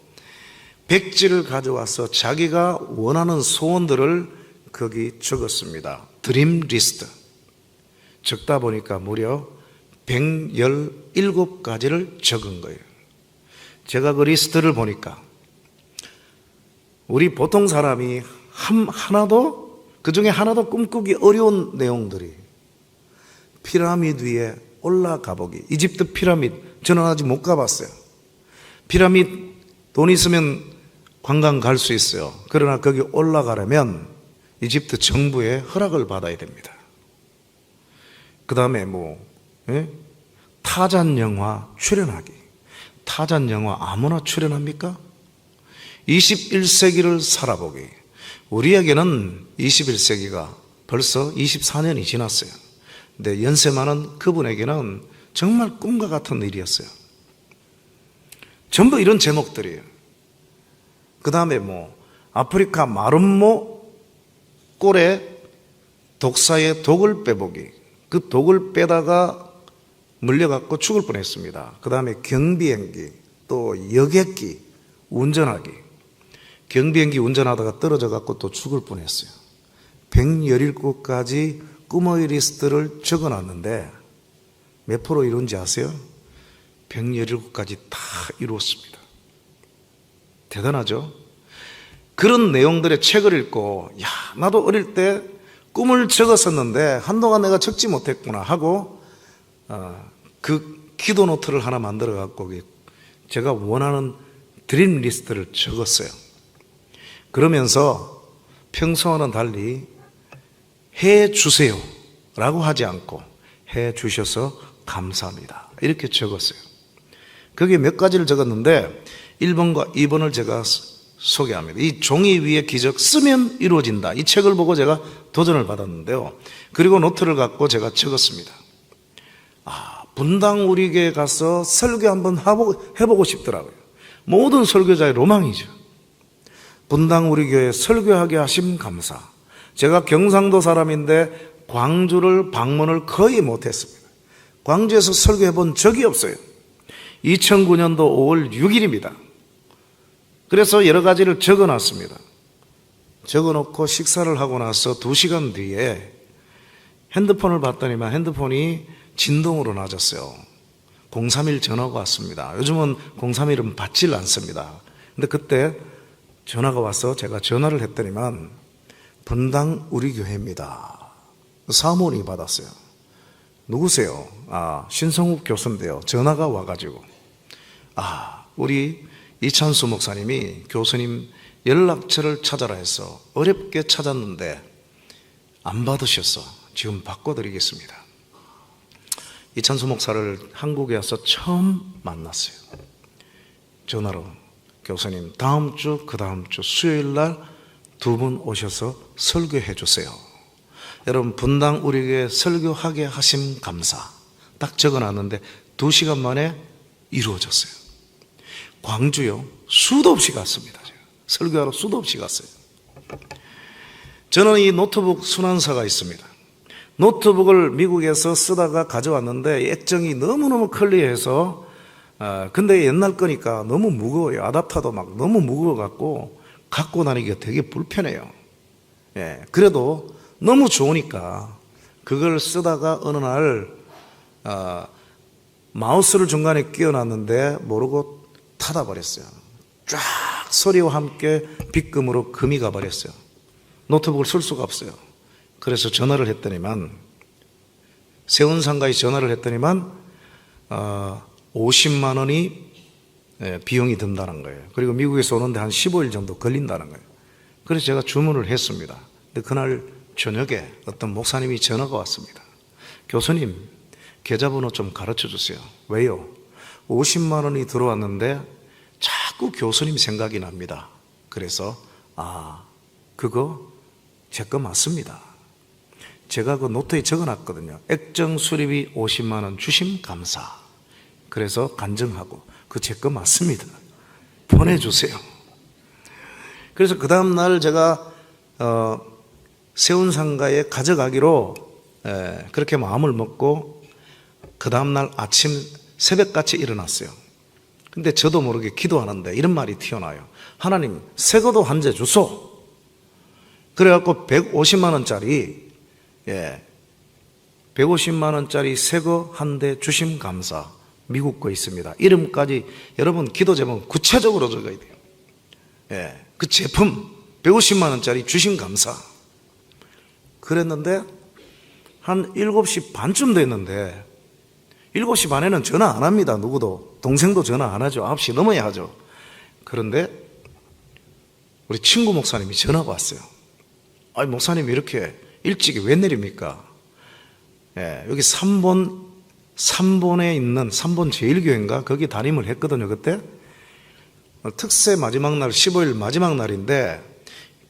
백지를 가져와서 자기가 원하는 소원들을 거기 적었습니다. 드림 리스트. 적다 보니까 무려 117가지를 적은 거예요. 제가 그 리스트를 보니까 우리 보통 사람이 그 중에 하나도 꿈꾸기 어려운 내용들이, 피라미드 위에 올라가 보기. 이집트 피라미드 저는 아직 못 가봤어요. 피라미드 돈 있으면 관광 갈 수 있어요. 그러나 거기 올라가려면 이집트 정부의 허락을 받아야 됩니다. 그 다음에 타잔 영화 출연하기. 타잔 영화 아무나 출연합니까? 21세기를 살아보기. 우리에게는 21세기가 벌써 24년이 지났어요. 근데 연세 많은 그분에게는 정말 꿈과 같은 일이었어요. 전부 이런 제목들이에요. 그 다음에 아프리카 마름모 꼴에 독사의 독을 빼보기. 그 독을 빼다가 물려갖고 죽을 뻔했습니다. 그 다음에 경비행기, 또 여객기 운전하기. 경비행기 운전하다가 떨어져갖고 또 죽을 뻔했어요. 117가지 꿈의 리스트를 적어놨는데 몇 프로 이룬지 아세요? 117가지 다 이루었습니다. 대단하죠? 그런 내용들의 책을 읽고 나도 어릴 때 꿈을 적었었는데 한동안 내가 적지 못했구나 하고 그 기도 노트를 하나 만들어 갖고 제가 원하는 드림 리스트를 적었어요. 그러면서 평소와는 달리 해 주세요 라고 하지 않고 해 주셔서 감사합니다 이렇게 적었어요. 거기에 몇 가지를 적었는데 1번과 2번을 제가 소개합니다. 이 종이 위에 기적, 쓰면 이루어진다. 이 책을 보고 제가 도전을 받았는데요. 그리고 노트를 갖고 제가 적었습니다. 분당 우리 교회 가서 설교 한번 해보고 싶더라고요. 모든 설교자의 로망이죠. 분당 우리 교회 설교하게 하심 감사. 제가 경상도 사람인데 광주를 방문을 거의 못했습니다. 광주에서 설교해 본 적이 없어요. 2009년도 5월 6일입니다. 그래서 여러 가지를 적어놨습니다. 적어놓고 식사를 하고 나서 2시간 뒤에 핸드폰을 봤더니만 핸드폰이 진동으로 낮았어요. 031 전화가 왔습니다. 요즘은 031은 받질 않습니다. 근데 그때 전화가 와서 제가 전화를 했더니만 분당 우리 교회입니다. 사모님이 받았어요. 누구세요? 신성욱 교수인데요. 전화가 와가지고 우리 이찬수 목사님이 교수님 연락처를 찾아라 해서 어렵게 찾았는데 안 받으셨어. 지금 바꿔드리겠습니다. 이찬수 목사를 한국에 와서 처음 만났어요. 전화로 교수님 다음 주 그 다음 주 수요일 날 두 분 오셔서 설교해 주세요. 여러분 분당 우리에게 설교하게 하심 감사 딱 적어놨는데 2시간 만에 이루어졌어요. 광주요 수도 없이 갔습니다. 제가. 설교하러 수도 없이 갔어요. 저는 이 노트북 순환사가 있습니다. 노트북을 미국에서 쓰다가 가져왔는데 액정이 너무너무 클리어해서 근데 옛날 거니까 너무 무거워요. 아답터도 막 너무 무거워갖고 갖고 다니기가 되게 불편해요. 예, 그래도 너무 좋으니까 그걸 쓰다가 어느 날 마우스를 중간에 끼워놨는데 모르고 닫아버렸어요. 쫙 소리와 함께 빗금으로 금이 가버렸어요. 노트북을 쓸 수가 없어요. 그래서 전화를 했더니만 세운상가에 전화를 했더니만 50만 원이 비용이 든다는 거예요. 그리고 미국에서 오는데 한 15일 정도 걸린다는 거예요. 그래서 제가 주문을 했습니다. 근데 그날 저녁에 어떤 목사님이 전화가 왔습니다. 교수님 계좌번호 좀 가르쳐 주세요. 왜요? 50만 원이 들어왔는데 자꾸 교수님 생각이 납니다. 그래서 그거 제 거 맞습니다. 제가 그 노트에 적어놨거든요. 액정 수리비 50만 원 주심 감사. 그래서 간증하고 그 제 거 맞습니다. 보내주세요. 그래서 그 다음날 제가 세운상가에 가져가기로 그렇게 마음을 먹고 그 다음날 아침 새벽같이 일어났어요. 근데 저도 모르게 기도하는데 이런 말이 튀어나와요. 하나님 새거도 한 재 주소. 그래갖고 150만 원짜리 150만 원짜리 새거 한 대 주심 감사. 미국 거 있습니다. 이름까지 여러분 기도 제목 구체적으로 적어야 돼요. 그 제품 150만 원짜리 주심 감사. 그랬는데 한 7시 반쯤 됐는데 7시 반에는 전화 안 합니다. 누구도. 동생도 전화 안 하죠. 9시 넘어야 하죠. 그런데 우리 친구 목사님이 전화가 왔어요. 아니 목사님 이렇게 일찍이 왜 내립니까? 여기 3본에 있는 3본 제일교회인가 거기 담임을 했거든요. 그때 특세 마지막 날 15일 마지막 날인데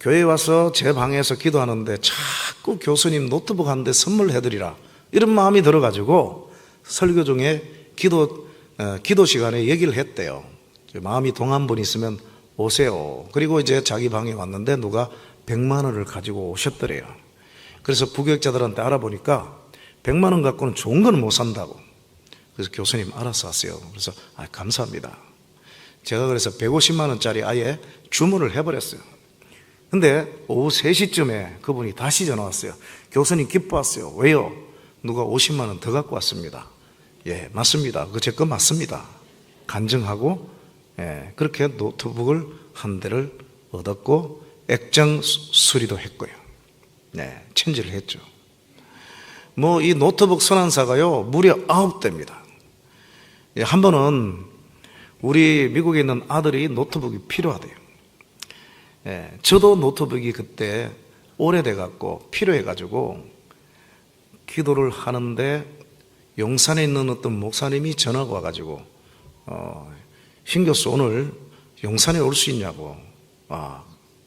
교회에 와서 제 방에서 기도하는데 자꾸 교수님 노트북 한 대 선물해드리라 이런 마음이 들어가지고 설교 중에 기도 시간에 얘기를 했대요. 마음이 동한 분 있으면 오세요. 그리고 이제 자기 방에 왔는데 누가 100만 원을 가지고 오셨더래요. 그래서 부교육자들한테 알아보니까 100만 원 갖고는 좋은 건 못 산다고. 그래서 교수님 알아서 하세요. 그래서 감사합니다. 제가 그래서 150만 원짜리 아예 주문을 해버렸어요. 근데 오후 3시쯤에 그분이 다시 전화 왔어요. 교수님 기뻐왔어요. 왜요? 누가 50만 원 더 갖고 왔습니다. 예, 맞습니다. 그 제 거 맞습니다. 간증하고 그렇게 노트북을 한 대를 얻었고 액정 수리도 했고요. 천지를 했죠. 이 노트북 선환사가요 무려 9대입니다. 한 번은 우리 미국에 있는 아들이 노트북이 필요하대요. 저도 노트북이 그때 오래돼 갖고 필요해 가지고 기도를 하는데 용산에 있는 어떤 목사님이 전화가 와 가지고 신 교수 오늘 용산에 올 수 있냐고.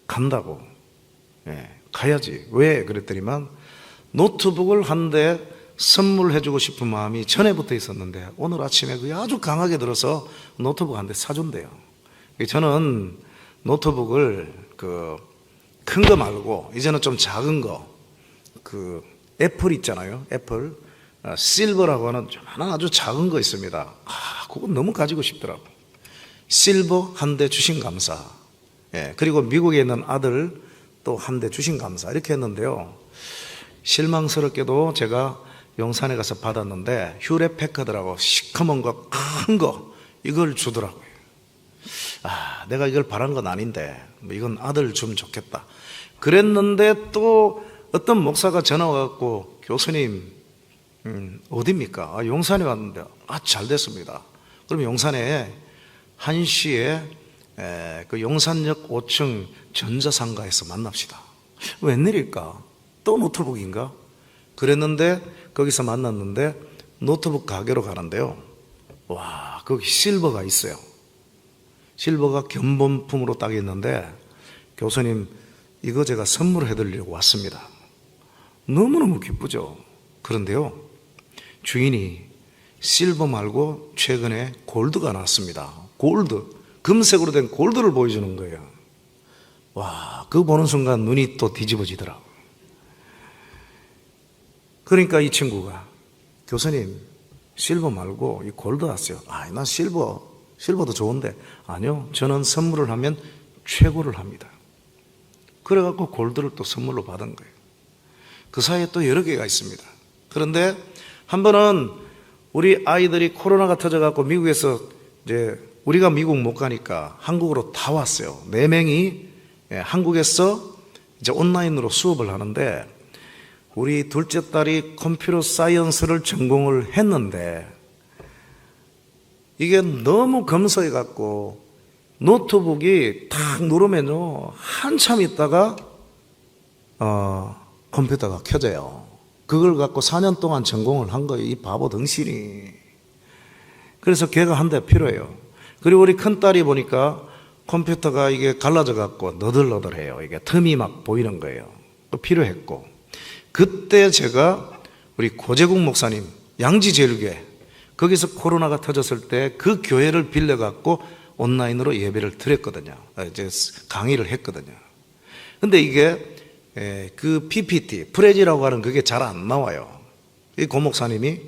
간다고. 가야지. 왜? 그랬더니만 노트북을 한 대 선물해 주고 싶은 마음이 전에부터 있었는데 오늘 아침에 그게 아주 강하게 들어서 노트북 한 대 사준대요. 저는 노트북을 큰 거 말고 이제는 좀 작은 거 애플 있잖아요. 애플 실버라고 하는 하나 아주 작은 거 있습니다. 그건 너무 가지고 싶더라고. 실버 한 대 주신 감사. 그리고 미국에 있는 아들 또 한 대 주신 감사. 이렇게 했는데요. 실망스럽게도 제가 용산에 가서 받았는데 휴렛 패커드라고 시커먼 거, 큰 거 이걸 주더라고요. 내가 이걸 바란 건 아닌데 이건 아들 주면 좋겠다. 그랬는데 또 어떤 목사가 전화 와갖고 교수님 어디입니까? 용산에 왔는데 잘 됐습니다. 그럼 용산에 1시에 그 용산역 5층 전자상가에서 만납시다. 웬일일까? 또 노트북인가? 그랬는데 거기서 만났는데 노트북 가게로 가는데요. 와, 거기 실버가 있어요. 실버가 견본품으로 딱 있는데 교수님 이거 제가 선물해 드리려고 왔습니다. 너무너무 기쁘죠. 그런데요, 주인이 실버 말고 최근에 골드가 나왔습니다. 골드, 금색으로 된 골드를 보여주는 거예요. 와, 그거 보는 순간 눈이 또 뒤집어지더라고요. 그러니까 이 친구가 교수님 실버 말고 이 골드 왔어요. 아, 난 실버도 좋은데 아니요, 저는 선물을 하면 최고를 합니다. 그래갖고 골드를 또 선물로 받은 거예요. 그 사이에 또 여러 개가 있습니다. 그런데 한 번은 우리 아이들이 코로나가 터져갖고 미국에서 이제 우리가 미국 못 가니까 한국으로 다 왔어요. 4명이 한국에서 이제 온라인으로 수업을 하는데 우리 둘째 딸이 컴퓨터 사이언스를 전공을 했는데 이게 너무 검소해갖고 노트북이 탁 누르면요 한참 있다가 컴퓨터가 켜져요. 그걸 갖고 4년 동안 전공을 한 거예요. 이 바보 덩신이. 그래서 걔가 한 대 필요해요. 그리고 우리 큰딸이 보니까 컴퓨터가 이게 갈라져 갖고 너덜너덜해요. 이게 틈이 막 보이는 거예요. 또 필요했고. 그때 제가 우리 고재국 목사님 양지제일교회 거기서 코로나가 터졌을 때 그 교회를 빌려 갖고 온라인으로 예배를 드렸거든요. 이제 강의를 했거든요. 근데 이게 그 PPT, 프레지라고 하는 그게 잘 안 나와요. 이 고 목사님이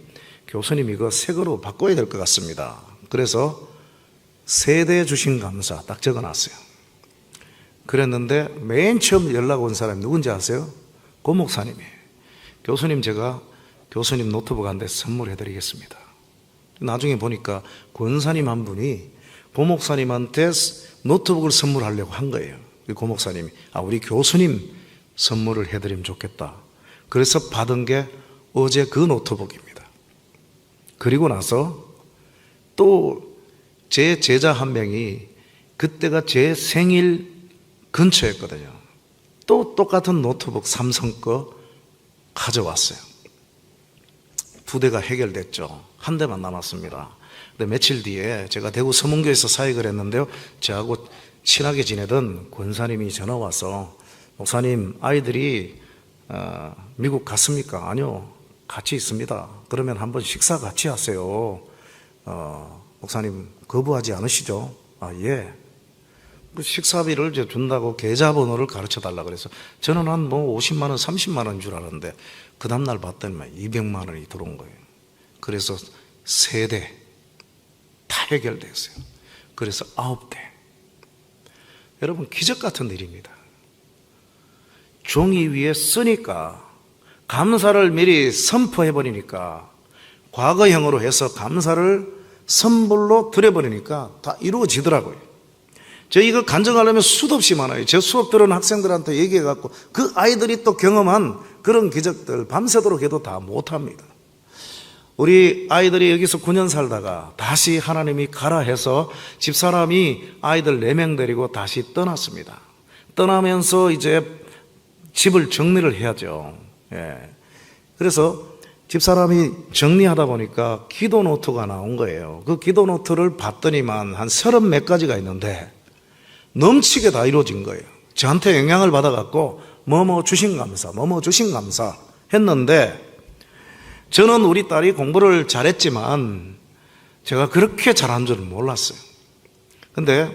교수님 이거 새 거로 바꿔야 될 것 같습니다. 그래서 세대 주신 감사 딱 적어놨어요. 그랬는데 맨 처음 연락 온 사람이 누군지 아세요? 고 목사님이에요. 교수님 제가 교수님 노트북 한 대 선물해 드리겠습니다. 나중에 보니까 권사님 한 분이 고 목사님한테 노트북을 선물하려고 한 거예요. 고 목사님이 우리 교수님 선물을 해드리면 좋겠다. 그래서 받은 게 어제 그 노트북입니다. 그리고 나서 또 제 제자 한 명이 그때가 제 생일 근처였거든요. 또 똑같은 노트북 삼성 거 가져왔어요. 2대가 해결됐죠. 한 대만 남았습니다. 근데 며칠 뒤에 제가 대구 서문교에서 사역을 했는데요. 저하고 친하게 지내던 권사님이 전화 와서 목사님 아이들이 미국 갔습니까? 아니요, 같이 있습니다. 그러면 한번 식사 같이 하세요. 목사님 거부하지 않으시죠? 예. 그 식사비를 준다고 계좌번호를 가르쳐 달라 그래서 저는 한 50만 원, 30만 원인 줄 알았는데 그 다음날 봤더니 200만 원이 들어온 거예요. 그래서 3대 다 해결됐어요. 그래서 9대. 여러분 기적 같은 일입니다. 종이 위에 쓰니까 감사를 미리 선포해버리니까 과거형으로 해서 감사를 선불로 드려버리니까 다 이루어지더라고요. 저 이거 간증하려면 수도 없이 많아요. 제 수업 들은 학생들한테 얘기해갖고 그 아이들이 또 경험한 그런 기적들 밤새도록 해도 다 못합니다. 우리 아이들이 여기서 9년 살다가 다시 하나님이 가라 해서 집사람이 아이들 4명 데리고 다시 떠났습니다. 떠나면서 이제 집을 정리를 해야죠. 그래서 집사람이 정리하다 보니까 기도 노트가 나온 거예요. 그 기도 노트를 봤더니만 한 30몇 가지가 있는데 넘치게 다 이루어진 거예요. 저한테 영향을 받아갖고 뭐뭐 주신 감사, 뭐뭐 주신 감사 했는데 저는 우리 딸이 공부를 잘했지만 제가 그렇게 잘한 줄은 몰랐어요. 근데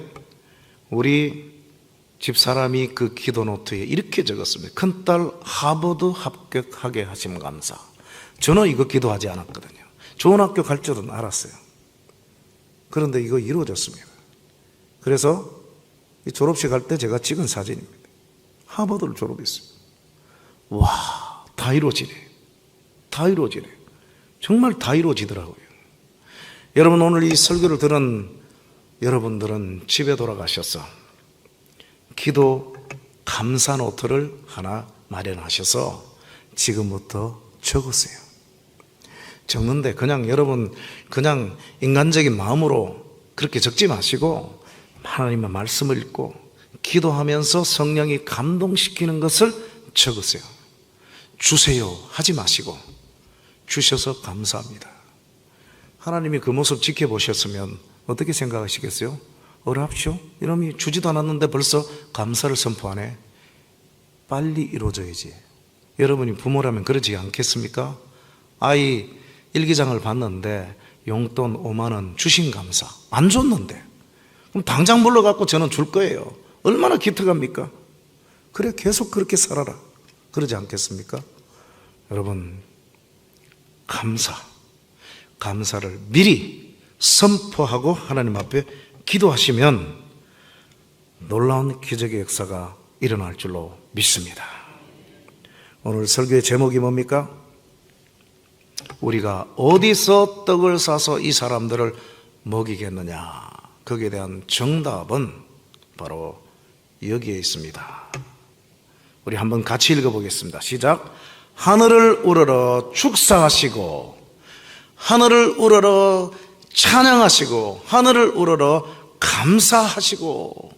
우리 집사람이 그 기도 노트에 이렇게 적었습니다. 큰딸 하버드 합격하게 하심 감사. 저는 이거 기도하지 않았거든요. 좋은 학교 갈 줄은 알았어요. 그런데 이거 이루어졌습니다. 그래서 이 졸업식 할 때 제가 찍은 사진입니다. 하버드를 졸업했습니다. 와, 다 이루어지네. 다 이루어지네. 정말 다 이루어지더라고요. 여러분 오늘 이 설교를 들은 여러분들은 집에 돌아가셔서 기도 감사 노트를 하나 마련하셔서 지금부터 적으세요. 적는데 그냥 여러분 그냥 인간적인 마음으로 그렇게 적지 마시고 하나님의 말씀을 읽고 기도하면서 성령이 감동시키는 것을 적으세요. 주세요 하지 마시고 주셔서 감사합니다. 하나님이 그 모습 지켜보셨으면 어떻게 생각하시겠어요? 어랍쇼? 이놈이 주지도 않았는데 벌써 감사를 선포하네. 빨리 이루어져야지. 여러분이 부모라면 그러지 않겠습니까? 아이 일기장을 봤는데 용돈 5만 원 주신 감사 안 줬는데 그럼 당장 불러갖고 저는 줄 거예요. 얼마나 기특합니까? 그래 계속 그렇게 살아라. 그러지 않겠습니까? 여러분 감사를 미리 선포하고 하나님 앞에 기도하시면 놀라운 기적의 역사가 일어날 줄로 믿습니다. 오늘 설교의 제목이 뭡니까? 우리가 어디서 떡을 사서 이 사람들을 먹이겠느냐? 거기에 대한 정답은 바로 여기에 있습니다. 우리 한번 같이 읽어보겠습니다. 시작. 하늘을 우러러 축사하시고 하늘을 우러러 찬양하시고 하늘을 우러러 감사하시고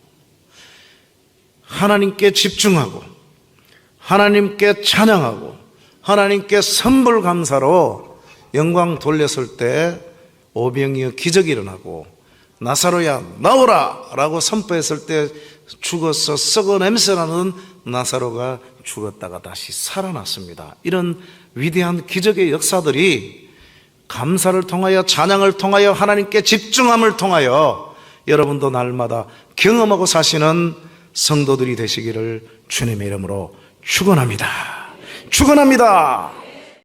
하나님께 집중하고 하나님께 찬양하고 하나님께 선불 감사로 영광 돌렸을 때 오병이어 기적이 일어나고 나사로야 나오라 라고 선포했을 때 죽어서 썩어 냄새나는 나사로가 죽었다가 다시 살아났습니다. 이런 위대한 기적의 역사들이 감사를 통하여 찬양을 통하여 하나님께 집중함을 통하여 여러분도 날마다 경험하고 사시는 성도들이 되시기를 주님의 이름으로 축원합니다. 축원합니다.